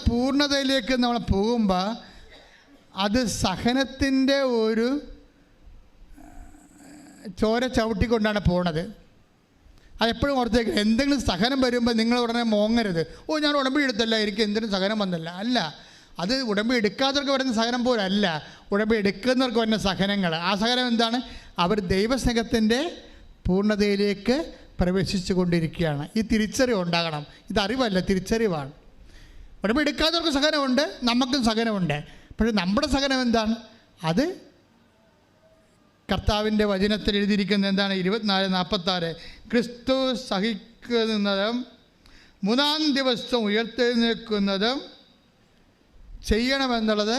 പൂർണ്ണതയിലേക്ക് നമ്മൾ പോകുമ്പോൾ അത് സഹനത്തിൻ്റെ ഒരു ചോര ചവിട്ടിക്കൊണ്ടാണ് പോണത്. അതെപ്പോഴും ഓർത്തേക്ക്. എന്തെങ്കിലും സഹനം വരുമ്പോൾ നിങ്ങൾ ഉടനെ മോങ്ങരുത്. ഓ, ഞാൻ ഉടമ്പടി എടുത്തല്ല, എനിക്ക് എന്തിനും സഹനം വന്നില്ല. അല്ല, അത് ഉടമ്പടി എടുക്കാത്തവർക്ക് വരുന്ന സഹനം പോലല്ല, ഉടമ്പടി എടുക്കുന്നവർക്ക് വരുന്ന സഹനങ്ങൾ. ആ സഹനം എന്താണ്? അവർ ദൈവസ്നേഹത്തിൻ്റെ പൂർണ്ണതയിലേക്ക് പ്രവേശിച്ചു കൊണ്ടിരിക്കുകയാണ്. ഈ തിരിച്ചറിവ് ഉണ്ടാകണം. ഇതറിവല്ല, തിരിച്ചറിവാണ്. ഉടമ്പടി എടുക്കാത്തവർക്ക് സഹനമുണ്ട്, നമുക്കും സഹനമുണ്ട്. പക്ഷേ നമ്മുടെ സഹനം എന്താണ്? അത് കർത്താവിൻ്റെ വചനത്തിൽ എഴുതിയിരിക്കുന്ന എന്താണ്? 24:46 ക്രിസ്തു സഹിക്കുന്നതും 3-ാം ദിവസം ഉയർത്തെഴുന്നേൽക്കുന്നതും ചെയ്യണമെന്നുള്ളത്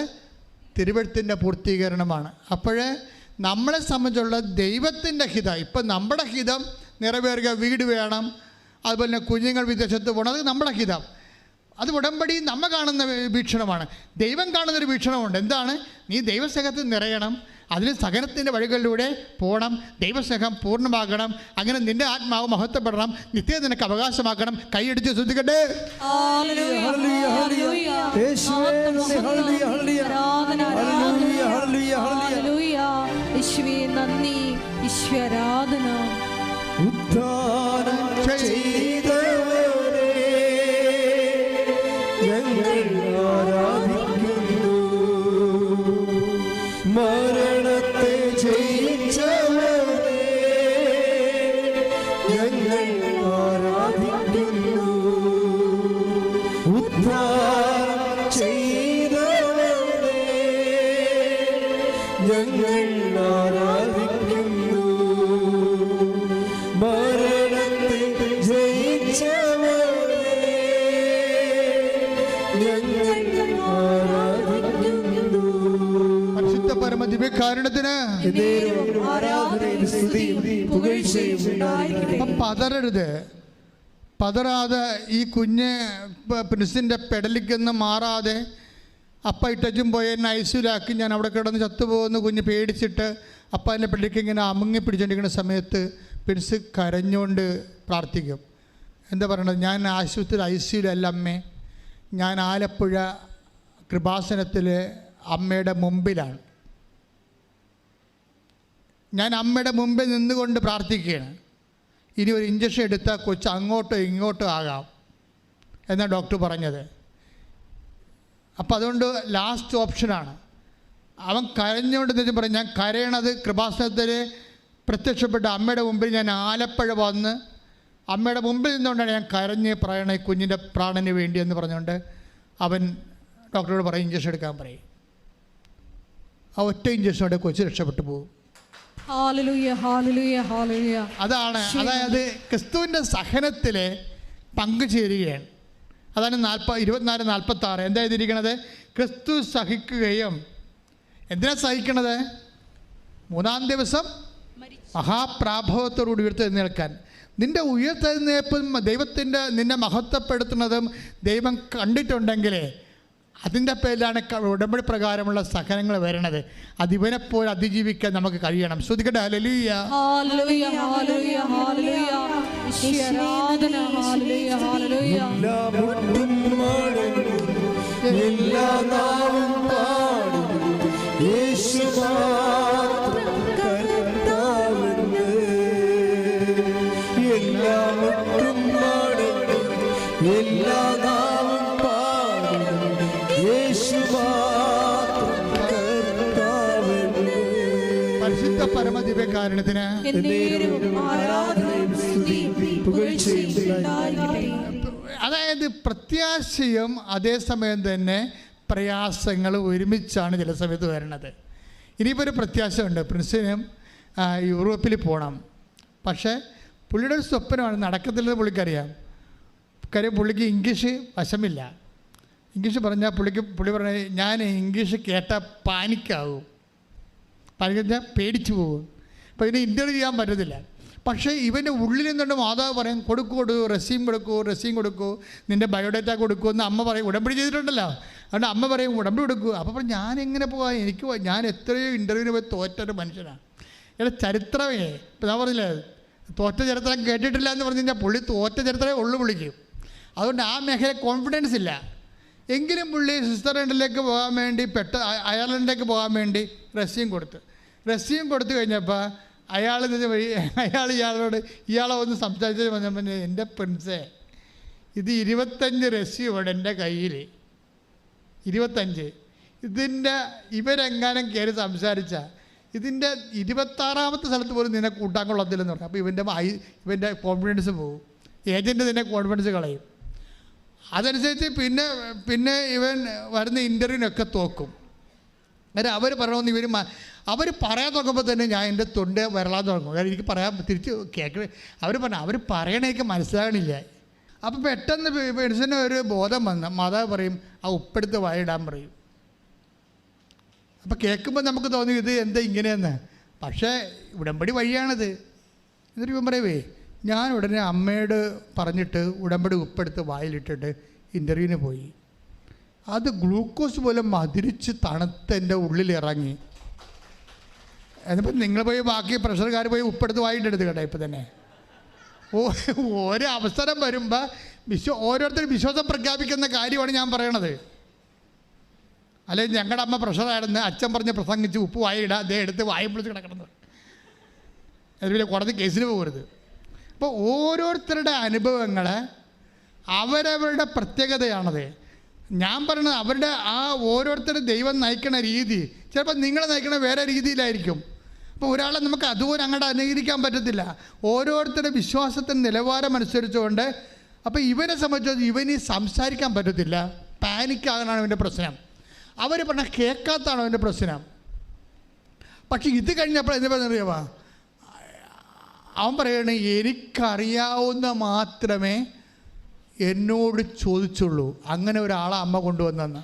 തിരുവെഴുത്തിൻ്റെ പൂർത്തീകരണമാണ്. അപ്പോൾ നമ്മളെ സംബന്ധിച്ചുള്ള ദൈവത്തിൻ്റെ ഹിതം, ഇപ്പം നമ്മുടെ ഹിതം നിറവേറുക, വീട് വേണം, അതുപോലെ തന്നെ കുഞ്ഞുങ്ങൾ വിദേശത്ത് പോകണം, അത് നമ്മുടെ ഹിതം. അത് ഉടമ്പടി നമ്മ കാണുന്ന വീക്ഷണമാണ്. ദൈവം കാണുന്നൊരു വീക്ഷണമുണ്ട്. എന്താണ്? നീ ദൈവസ്നേഹത്തിൽ നിറയണം, അതിന് സഹനത്തിൻ്റെ വഴികളിലൂടെ പോകണം, ദൈവസ്നേഹം പൂർണ്ണമാകണം, അങ്ങനെ നിൻ്റെ ആത്മാവ് മഹത്വപ്പെടണം, നിത്യത നിനക്ക് അവകാശമാക്കണം. കൈയടിച്ച് ശ്രദ്ധിക്കട്ടെ. മരണത്തെ ജയിച്ചവനെ ഞങ്ങൾ ആരാധിക്കുന്നു. ഉദ്ധാരം ചെയ്തവനെ ഞങ്ങൾ ആരാധിക്കുന്നു. മരണത്തെ ജയിച്ചവനെ ഞങ്ങൾ ആരാധിക്കുന്നു. പരമദിവ്യകാരുണ്യത്തിന് പതറരുത്. പതറാതെ ഈ കുഞ്ഞ് പ്രിൻസിൻ്റെ പെടലിക്കൊന്നും മാറാതെ അപ്പ ഇട്ടും പോയി എന്നെ ഐസിലാക്കി, ഞാൻ അവിടെ കിടന്ന് ചത്തുപോകുന്ന കുഞ്ഞ് പേടിച്ചിട്ട് അപ്പ എൻ്റെ പെടലിക്ക് ഇങ്ങനെ അമുങ്ങി പിടിച്ചുകൊണ്ടിരിക്കുന്ന സമയത്ത് പ്രിൻസ് കരഞ്ഞുകൊണ്ട് പ്രാർത്ഥിക്കും. എന്താ പറയണത്? ഞാൻ ആശുപത്രി ഐസിയുലല്ല അമ്മേ, ഞാൻ ആലപ്പുഴ കൃപാസനത്തിൽ അമ്മയുടെ മുമ്പിലാണ്. ഞാൻ അമ്മയുടെ മുമ്പിൽ നിന്നുകൊണ്ട് പ്രാർത്ഥിക്കുകയാണ്. ഇനി ഒരു ഇഞ്ചക്ഷൻ എടുത്താൽ കൊച്ച് അങ്ങോട്ടോ ഇങ്ങോട്ടോ ആകാം എന്നാണ് ഡോക്ടർ പറഞ്ഞത്. അപ്പോൾ അതുകൊണ്ട് ലാസ്റ്റ് ഓപ്ഷനാണ്. അവൻ കരഞ്ഞുകൊണ്ട് എന്ന് പറയും, ഞാൻ കരയണത് കൃപാസനത്തിൽ പ്രത്യക്ഷപ്പെട്ട അമ്മയുടെ മുമ്പിൽ ഞാൻ ആലപ്പുഴ വന്ന് അമ്മയുടെ മുമ്പിൽ നിന്നുകൊണ്ടാണ് ഞാൻ കരഞ്ഞ് പറയണ ഈ കുഞ്ഞിൻ്റെ പ്രാണന് വേണ്ടി എന്ന് പറഞ്ഞുകൊണ്ട് അവൻ ഡോക്ടറോട് പറയും ഇഞ്ചക്ഷൻ എടുക്കാൻ പറയും. ആ ഒറ്റ ഇഞ്ചക്ഷനോടെ കൊച്ചു രക്ഷപ്പെട്ടു പോകും. അതാണ്, അതായത് ക്രിസ്തുവിൻ്റെ സഹനത്തിൽ പങ്കുചേരുകയാണ്. അതാണ് 24:46 എന്താ എഴുതിയിരിക്കണത്? ക്രിസ്തു സഹിക്കുകയും, എന്തിനാ സഹിക്കണത്? 3-ാം ദിവസം മഹാപ്രാഭവത്തോടുകൂടി ഉയർത്തെഴുന്നേൽക്കാൻ. നിൻ്റെ ഉയർത്തെഴുന്നേൽപ്പും ദൈവത്തിൻ്റെ നിന്നെ മഹത്വപ്പെടുത്തുന്നതും ദൈവം കണ്ടിട്ടുണ്ടെങ്കിൽ അതിൻ്റെ പേരിലാണ് ഉടമ്പടി പ്രകാരമുള്ള സഹനങ്ങൾ വരണത്. അതിവനെപ്പോലെ അതിജീവിക്കാൻ നമുക്ക് കഴിയണം. ശ്രദ്ധിക്കട്ടെ. ഹല്ലേലൂയ, ഹല്ലേലൂയ, ഹല്ലേലൂയ, ഹല്ലേലൂയ. പരിശുദ്ധ പരമദിവ്യകാരുണ്യത്തിന് അതായത് പ്രത്യാശയും അതേസമയം തന്നെ പ്രയാസങ്ങൾ ഒരുമിച്ചാണ് ചില സമയത്ത് വരുന്നത്. ഇനിയിപ്പോൾ ഒരു പ്രത്യാശ ഉണ്ട്. പ്രിൻസിനും യൂറോപ്പിൽ പോകണം. പക്ഷേ പുള്ളിയുടെ ഒരു സ്വപ്നമാണ്, നടക്കത്തില്ലെന്ന് പുള്ളിക്കറിയാം. കാര്യം പുള്ളിക്ക് ഇംഗ്ലീഷ് വശമില്ല. ഇംഗ്ലീഷ് പറഞ്ഞാൽ പുള്ളി പറഞ്ഞ ഞാൻ ഇംഗ്ലീഷ് കേട്ടാൽ പാനിക്കാവും, പാനിക്കാൻ പേടിച്ചു പോകും. അപ്പോൾ ഇതിനെ ഇൻ്റർവ്യൂ ചെയ്യാൻ പറ്റത്തില്ല. പക്ഷേ ഇവൻ്റെ ഉള്ളിൽ നിന്നുകൊണ്ട് മാതാവ് പറയും കൊടുക്കൂ, റെസ്യൂം കൊടുക്കൂ, നിൻ്റെ ബയോഡേറ്റ കൊടുക്കൂ എന്ന് അമ്മ പറയും. ഉടമ്പടി ചെയ്തിട്ടുണ്ടല്ലോ, അതുകൊണ്ട് അമ്മ പറയും ഉടമ്പടി കൊടുക്കൂ. അപ്പോൾ പറയും ഞാൻ എങ്ങനെ പോകാൻ, ഞാൻ എത്രയോ ഇൻ്റർവ്യൂവിന് പോയി തോറ്റൊരു മനുഷ്യനാണ്. ഇവിടെ ചരിത്രമേ ഇപ്പം ഞാൻ പറഞ്ഞില്ലേ, തോറ്റ ചരിത്രം കേട്ടിട്ടില്ല എന്ന് പറഞ്ഞു കഴിഞ്ഞാൽ പുള്ളി തോറ്റ ചരിത്രമേ ഉള്ളു പുള്ളിക്കും. അതുകൊണ്ട് ആ മേഖല കോൺഫിഡൻസ് ഇല്ല. എങ്കിലും പുള്ളി സ്വിറ്റ്സർലൻഡിലേക്ക് പോകാൻ വേണ്ടി അയർലൻഡിലേക്ക് പോകാൻ വേണ്ടി റെസ്യൂം കൊടുത്തു കഴിഞ്ഞപ്പോൾ അയാൾ ഇയാളെ ഒന്ന് സംസാരിച്ചത് പറഞ്ഞ എൻ്റെ പ്രിൻസേ, ഇത് 25 രസ്യമാണ് എൻ്റെ കയ്യിൽ, 25. ഇതിൻ്റെ ഇവരെങ്ങാനും കയറി സംസാരിച്ച ഇതിൻ്റെ 26ാമത്തെ സ്ഥലത്ത് പോലും നിന്നെ കൂട്ടാൻ കൊള്ളത്തില്ലെന്ന് പറഞ്ഞു. അപ്പോൾ ഇവൻ്റെ കോൺഫിഡൻസ് പോകും, ഏജൻറ്റ് നിന്നെ കോൺഫിഡൻസ് കളയും. അതനുസരിച്ച് പിന്നെ ഇവൻ വരുന്ന ഇൻ്റർവ്യൂവിനൊക്കെ തോക്കും. അന്നേരം അവർ പറയണമെന്ന് അവർ പറയാൻ തുടങ്ങുമ്പോൾ തന്നെ ഞാൻ എൻ്റെ തൊണ്ട വരളാൻ തുടങ്ങും. കാരണം എനിക്ക് പറയാൻ തിരിച്ച് അവർ പറയണേക്ക് മനസ്സിലാകണില്ല. അപ്പോൾ പെട്ടെന്ന് പെൻഷന് ഒരു ബോധം വന്ന് മാതാവ് പറയും ആ ഉപ്പെടുത്ത് വായിടാൻ പറയും. അപ്പോൾ കേൾക്കുമ്പോൾ നമുക്ക് തോന്നി ഇത് എന്താ ഇങ്ങനെയെന്ന്. പക്ഷേ ഉടമ്പടി വഴിയാണിത്. എന്നിട്ട് ഇവൻ പറയവേ ഞാൻ ഉടനെ അമ്മയോട് പറഞ്ഞിട്ട് ഉടമ്പടി ഉപ്പെടുത്ത് വായിലിട്ടിട്ട് ഇൻ്റർവ്യൂവിന് പോയി. അത് ഗ്ലൂക്കോസ് പോലെ മധുരിച്ച് തണുത്ത് എൻ്റെ ഉള്ളിലിറങ്ങി. എന്നിപ്പോൾ നിങ്ങൾ പോയി ബാക്കി പ്രഷർക്കാർ പോയി ഉപ്പെടുത്ത് വായിട്ടെടുത്ത് കേട്ടോ. ഇപ്പം തന്നെ ഓരോ അവസരം വരുമ്പോൾ ഓരോരുത്തരും വിശ്വാസം പ്രഖ്യാപിക്കുന്ന കാര്യമാണ് ഞാൻ പറയണത്. അല്ലെങ്കിൽ ഞങ്ങളുടെ അമ്മ പ്രഷറായിരുന്നു, അച്ഛൻ പറഞ്ഞ് പ്രസംഗിച്ച് ഉപ്പ് വായിടാം, അതേ എടുത്ത് വായും പിടിച്ച് കിടക്കണമെന്ന്. അതുപോലെ കോടതി കേസിന് പോകരുത്. അപ്പോൾ ഓരോരുത്തരുടെ അനുഭവങ്ങൾ അവരവരുടെ പ്രത്യേകതയാണത്. ഞാൻ പറയണത് അവരുടെ ആ ഓരോരുത്തരുടെ ദൈവം നയിക്കണ രീതി ചിലപ്പോൾ നിങ്ങളെ നയിക്കണ വേറെ രീതിയിലായിരിക്കും. അപ്പോൾ ഒരാളെ നമുക്ക് അതുപോലെ അങ്ങോട്ട് അനുകരിക്കാൻ പറ്റത്തില്ല. ഓരോരുത്തരുടെ വിശ്വാസത്തിൻ്റെ നിലവാരം അനുസരിച്ചുകൊണ്ട്. അപ്പോൾ ഇവനെ സംബന്ധിച്ച് ഇവന് സംസാരിക്കാൻ പറ്റത്തില്ല, പാനിക്കാകാനാണ് ഇവൻ്റെ പ്രശ്നം. അവർ പറഞ്ഞാൽ കേൾക്കാത്തതാണോ അവൻ്റെ പ്രശ്നം. പക്ഷെ ഇത് കഴിഞ്ഞപ്പോൾ എന്താ പറയുക, അവൻ പറയണേ എനിക്കറിയാവുന്ന മാത്രമേ എന്നോട് ചോദിച്ചുള്ളൂ. അങ്ങനെ ഒരാളെ അമ്മ കൊണ്ടുവന്നെന്ന്.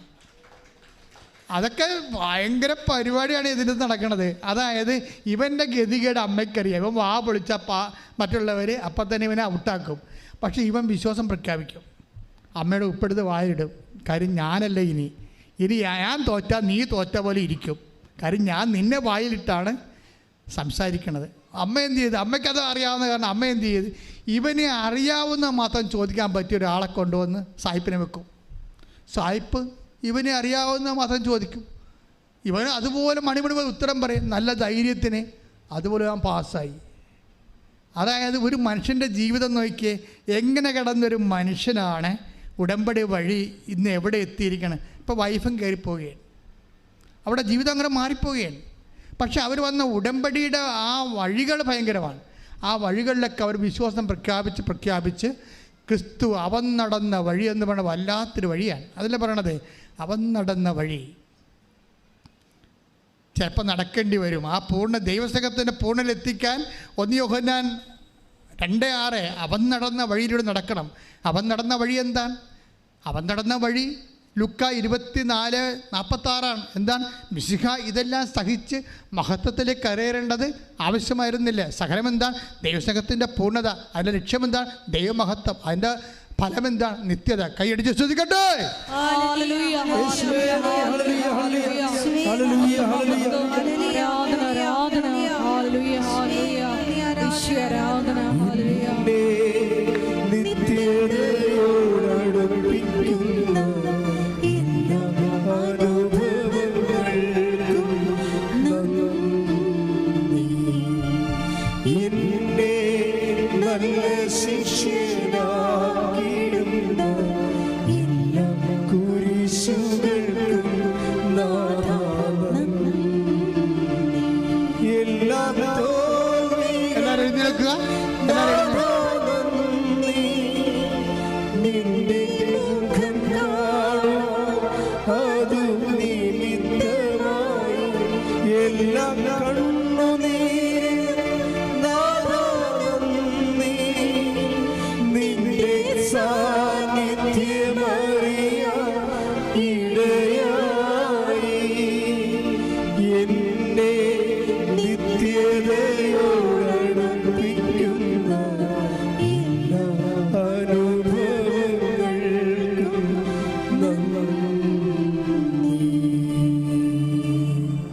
അതൊക്കെ ഭയങ്കര പരിപാടിയാണ് ഇതിൽ നടക്കുന്നത്. അതായത് ഇവൻ്റെ ഗതികേട് അമ്മയ്ക്കറിയാം. ഇവൻ വാ പൊളിച്ച മറ്റുള്ളവർ അപ്പം തന്നെ ഇവനെ ഔട്ടാക്കും. പക്ഷേ ഇവൻ വിശ്വാസം പ്രഖ്യാപിക്കും, അമ്മയുടെ ഉപ്പെടുത്ത് വായിടും. കാര്യം ഞാനല്ല ഇനി ഞാൻ തോറ്റാൽ നീ തോറ്റ പോലെ ഇരിക്കും. കാര്യം ഞാൻ നിന്നെ വായിലിട്ടാണ് സംസാരിക്കണത്. അമ്മ എന്ത് ചെയ്ത്, അമ്മയ്ക്കത് അറിയാവുന്ന കാരണം അമ്മ എന്ത് ചെയ്ത് ഇവനെ അറിയാവുന്ന മാത്രം ചോദിക്കാൻ പറ്റിയ ഒരാളെ കൊണ്ടുവന്ന് സായിപ്പിനെ വെക്കും. സായിപ്പ് ഇവനെ അറിയാവുന്ന മാത്രം ചോദിക്കും. ഇവന് അതുപോലെ മണിമണി പോലെ ഉത്തരം പറയും, നല്ല ധൈര്യത്തിന്. അതുപോലെ അവൻ പാസ്സായി. അതായത് ഒരു മനുഷ്യൻ്റെ ജീവിതം നോക്കിയേ, എങ്ങനെ കിടന്നൊരു മനുഷ്യനാണ് ഉടമ്പടി വഴി ഇന്ന് എവിടെ എത്തിയിരിക്കണം. ഇപ്പോൾ വൈഫും കയറിപ്പോവുകയാണ്, അവിടെ ജീവിതം അങ്ങനെ മാറിപ്പോവുകയാണ്. പക്ഷെ അവർ വന്ന ഉടമ്പടിയുടെ ആ വഴികൾ ഭയങ്കരമാണ്. ആ വഴികളിലൊക്കെ അവർ വിശ്വാസം പ്രഖ്യാപിച്ച് ക്രിസ്തു അവൻ നടന്ന വഴി എന്ന് പറയുന്നത് വല്ലാത്തൊരു വഴിയാണ്. അതിൽ പറയണത് അവൻ നടന്ന വഴി ചിലപ്പോൾ നടക്കേണ്ടി വരും. ആ പൂർണ്ണ ദൈവസ്നേഹത്തിൻ്റെ പൂർണ്ണലെത്തിക്കാൻ 1 യോഹന്നാൻ 2:6 അവൻ നടന്ന വഴിയിലൂടെ നടക്കണം. അവൻ നടന്ന വഴി എന്താണ്? അവൻ നടന്ന വഴി ലുക്ക 24:46 എന്താണ്? മിശിഹ ഇതെല്ലാം സഹിച്ച് മഹത്വത്തിലേക്ക് കയറേണ്ടത് ആവശ്യമായിരുന്നില്ല. സഹനം എന്താണ്? ദൈവസ്നേഹത്തിൻ്റെ പൂർണ്ണത. അതിൻ്റെ ലക്ഷ്യം എന്താണ്? ദൈവമഹത്വം. അതിൻ്റെ ഫലം എന്താണ്? നിത്യത. കൈയടിച്ച് ശ്രദ്ധിക്കട്ടെ.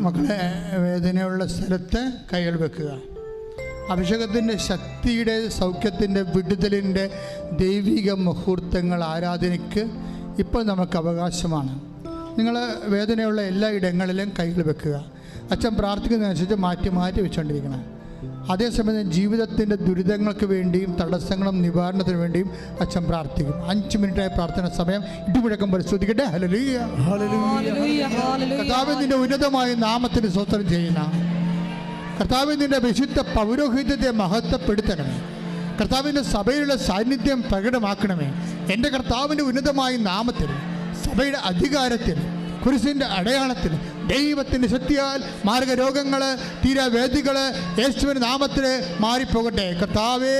മക്കളെ, വേദനയുള്ള സ്ഥലത്ത് കൈകൾ വെക്കുക. അഭിഷേകത്തിൻ്റെ ശക്തിയുടെ, സൗഖ്യത്തിൻ്റെ, വിടുതലിൻ്റെ ദൈവിക മുഹൂർത്തങ്ങൾ ആരാധനയ്ക്ക് ഇപ്പോൾ നമുക്ക് അവകാശമാണ്. നിങ്ങൾ വേദനയുള്ള എല്ലാ ഇടങ്ങളിലും കൈകൾ വെക്കുക. അച്ഛൻ പ്രാർത്ഥിക്കുന്നതനുസരിച്ച് മാറ്റി വെച്ചുകൊണ്ടിരിക്കണം. അതേസമയം ജീവിതത്തിൻ്റെ ദുരിതങ്ങൾക്ക് വേണ്ടിയും തടസ്സങ്ങളും നിവാരണത്തിന് വേണ്ടിയും അച്ഛൻ പ്രാർത്ഥിക്കും. 5 മിനിറ്റായ പ്രാർത്ഥന സമയം. ഇടിമുഴക്കം പോലെ സ്തുതിക്കട്ടെ. ഹല്ലേലൂയ. കർത്താവിന്റെ ഉന്നതമായ നാമത്തിന് സ്തോത്രം ചെയ്യുന്ന കർത്താവിന്റെ വിശുദ്ധ പൗരോഹിത്യത്തെ മഹത്വപ്പെടുത്തണമേ. കർത്താവിൻ്റെ സഭയിലുള്ള സാന്നിധ്യം പ്രകടമാക്കണമേ. എൻ്റെ കർത്താവിൻ്റെ ഉന്നതമായ നാമത്തിൽ, സഭയുടെ അധികാരത്തിൽ, കുരിശിൻ്റെ അടയാളത്തിൽ, ദൈവത്തിൻ്റെ ശക്തിയാൽ മാർഗരോഗങ്ങൾ, തീരാവേദികൾ യേശുവിൻ്റെ നാമത്തിൽ മാറിപ്പോകട്ടെ. കർത്താവേ,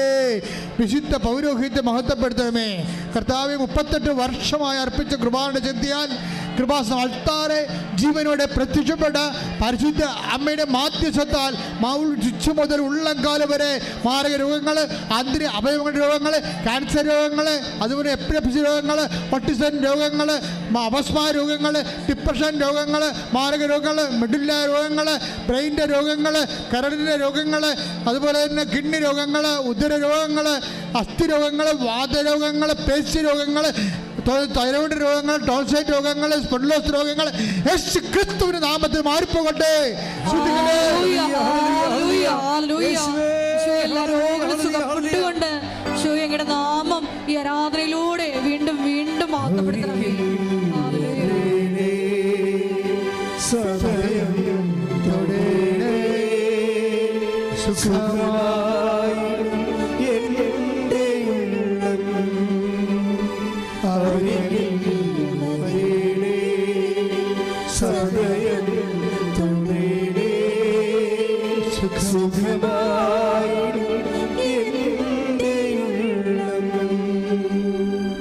വിശുദ്ധ പൗരോഹിത്യത്തെ മഹത്വപ്പെടുത്തണമേ. കർത്താവെ, 38 വർഷമായി അർപ്പിച്ച കൃപാന്റെ ശക്തിയാൽ കൃപാസന അൾത്താറെ ജീവനോടെ പ്രത്യക്ഷപ്പെട്ട പരിശുദ്ധ അമ്മയുടെ മാധ്യസ്ഥത്താൽ ചുച്ചു മുതൽ ഉള്ളംകാലം വരെ മാരകരോഗങ്ങൾ, ആന്തരിക അവയവങ്ങളുടെ രോഗങ്ങൾ, ക്യാൻസർ രോഗങ്ങൾ, അതുപോലെ എപ്പിലെപ്സി രോഗങ്ങൾ, ഓട്ടിസം രോഗങ്ങൾ, അപസ്മാര രോഗങ്ങൾ, ഡിപ്രഷൻ രോഗങ്ങൾ, മാരക രോഗങ്ങൾ, മെഡുല്ല രോഗങ്ങൾ, ബ്രെയിൻ്റെ രോഗങ്ങൾ, കരളിൻ്റെ രോഗങ്ങൾ, അതുപോലെ തന്നെ കിഡ്നി രോഗങ്ങൾ, ഉദര രോഗങ്ങൾ, അസ്ഥി രോഗങ്ങൾ, വാതരോഗങ്ങൾ, പേശി രോഗങ്ങൾ, തൈറോയ്ഡ് രോഗങ്ങൾ, ടോൺസൈറ്റ് രോഗങ്ങൾ, സ്പോണ്ടിലോസ് രോഗങ്ങൾ യേശു ക്രിസ്തുവിന്റെ നാമത്തിൽ മാറിപ്പോകട്ടെ. എല്ലാ രോഗങ്ങളും സുഖപ്പെട്ടുകൊണ്ട് അങ്ങയുടെ നാമം ഈ ആരാധനയിലൂടെ വീണ്ടും വീണ്ടും മാറ്റപ്പെടുത്തണമേ.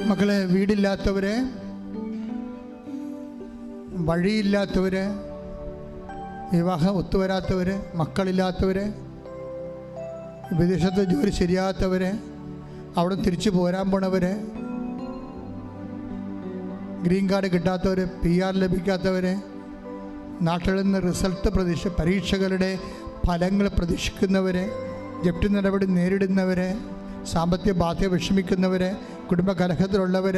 മക്കളെ, വീടില്ലാത്തവര്, വഴിയില്ലാത്തവര്, വിവാഹം ഒത്തുവരാത്തവര്, മക്കളില്ലാത്തവര്, വിദേശത്ത് ജോലി ശരിയാത്തവര്, അവിടെ തിരിച്ചു പോരാൻ പോണവര്, ഗ്രീൻ കാർഡ് കിട്ടാത്തവര്, PR ലഭിക്കാത്തവര്, നാട്ടിൽ നിന്ന് റിസൾട്ട് പരീക്ഷകളുടെ ഫലങ്ങൾ പ്രതീക്ഷിക്കുന്നവര്, ജപ്തി നടപടി നേരിടുന്നവര്, സാമ്പത്തിക ബാധ്യത വിഷമിക്കുന്നവർ, കുടുംബ കലഹത്തിലുള്ളവർ,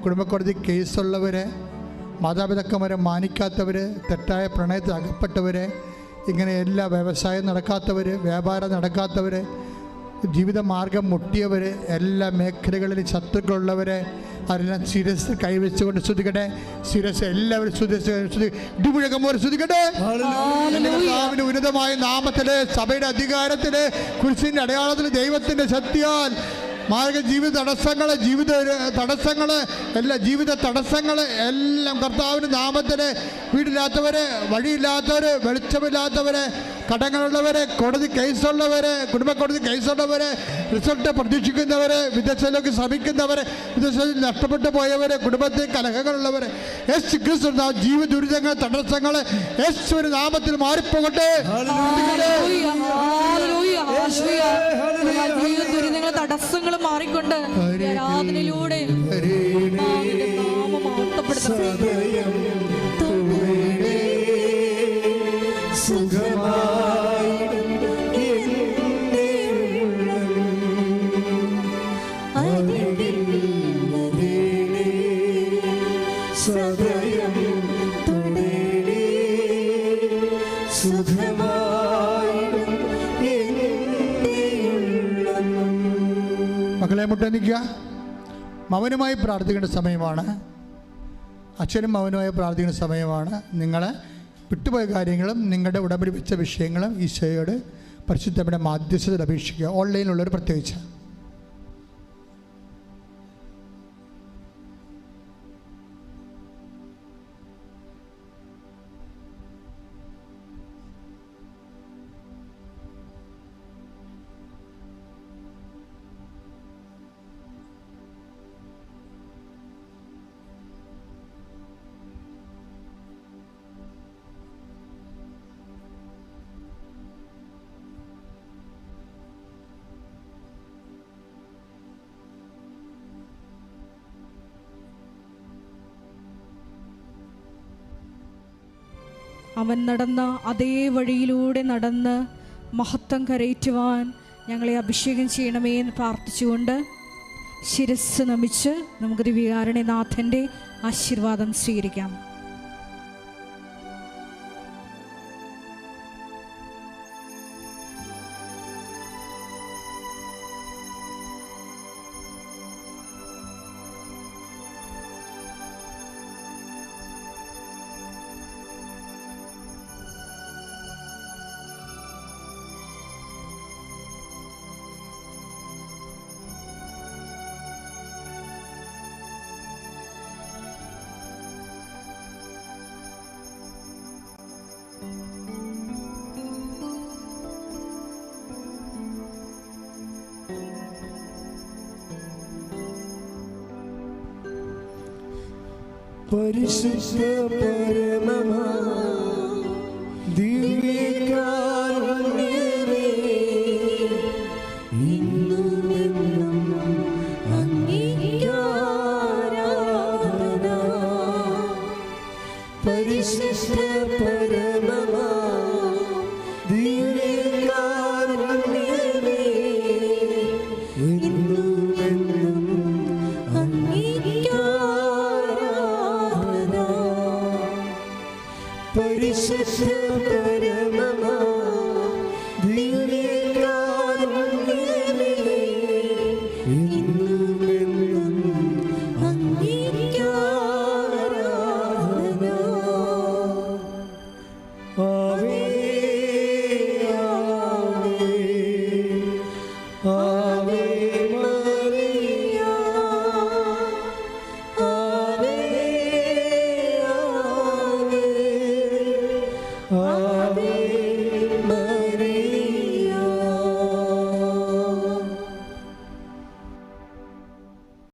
കുടുംബക്കോടതി കേസുള്ളവർ, മാതാപിതാക്കന്മാരെ മാനിക്കാത്തവർ, തെറ്റായ പ്രണയത്തിൽ അകപ്പെട്ടവർ, ഇങ്ങനെ എല്ലാ വ്യവസായം നടക്കാത്തവർ, വ്യാപാരം നടക്കാത്തവർ, ജീവിതമാർഗം മുട്ടിയവർ, എല്ലാ മേഖലകളിലും ശത്രുക്കളുള്ളവർ, അതെല്ലാം ശിരസ് കൈവച്ചുകൊണ്ട് സ്തുതിക്കട്ടെ. ശിരസ് എല്ലാവരും ഇടിമുഴക്കം പോലെ സ്തുതിക്കട്ടെ. കർത്താവിന്റെ ഉന്നതമായ നാമത്തില്, സഭയുടെ അധികാരത്തില്, കുരിശിന്റെ അടയാളത്തില്, ദൈവത്തിന്റെ ശക്തിയാൽ ജീവിത തടസ്സങ്ങൾ എല്ലാം കർത്താവിൻ്റെ നാമത്തില്, വീടില്ലാത്തവര്, വഴിയില്ലാത്തവര്, വെളിച്ചമില്ലാത്തവര്, കടങ്ങളുള്ളവര്, കോടതി കേസുള്ളവര്, കുടുംബക്കോടതി കേസുള്ളവര്, റിസൾട്ട് പ്രതീക്ഷിക്കുന്നവര്, വിദേശത്തിലേക്ക് ശ്രമിക്കുന്നവര്, വിദേശത്തിൽ നഷ്ടപ്പെട്ടു പോയവര്, കുടുംബത്തിൽ കലഹങ്ങളുള്ളവര്, യേശു ക്രിസ്തു ജീവിത ദുരിതങ്ങൾ, തടസ്സങ്ങൾ യേശുവിന്റെ നാമത്തിൽ മാറിപ്പോകട്ടെ. ദുരിതങ്ങൾ, തടസ്സങ്ങൾ മാറിക്കൊണ്ട് ആരാധനയിലൂടെ മക്കളെ മുട്ടനിക്കുക. മൗനമായി പ്രാർത്ഥിക്കേണ്ട സമയമാണ്. അച്ഛനും മൗനമായി പ്രാർത്ഥിക്കുന്ന സമയമാണ്. നിങ്ങളെ വിട്ടുപോയ കാര്യങ്ങളും നിങ്ങളുടെ ഉടമ്പടി വെച്ച വിഷയങ്ങളും ഈശോയോട് പരിശുദ്ധയുടെ മാധ്യസ്ഥതയിൽ അപേക്ഷിക്കുക. ഓൺലൈനിലുള്ളവർ പ്രത്യേകിച്ച്. അവൻ നടന്ന അതേ വഴിയിലൂടെ നടന്ന് മഹത്വം കരയറ്റുവാൻ ഞങ്ങളെ അഭിഷേകം ചെയ്യണമേ എന്ന് പ്രാർത്ഥിച്ചുകൊണ്ട് ശിരസ് നമിച്ച് നമുക്ക് ദിവ്യകാരുണ്യനാഥൻ്റെ ആശീർവാദം സ്വീകരിക്കാം. പരിശുദ്ധ പരമമാ ദിവ്യകാരുണ്യമേ, ഇന്നും എന്നും അങ്ങേക്ക് ആരാധന. പരിശുദ്ധ പരമമാ ദിവ്യകാരുണ്യമേ, ഇന്നും എന്നും അങ്ങേക്ക് ആരാധന. പരിശുദ്ധ പരമ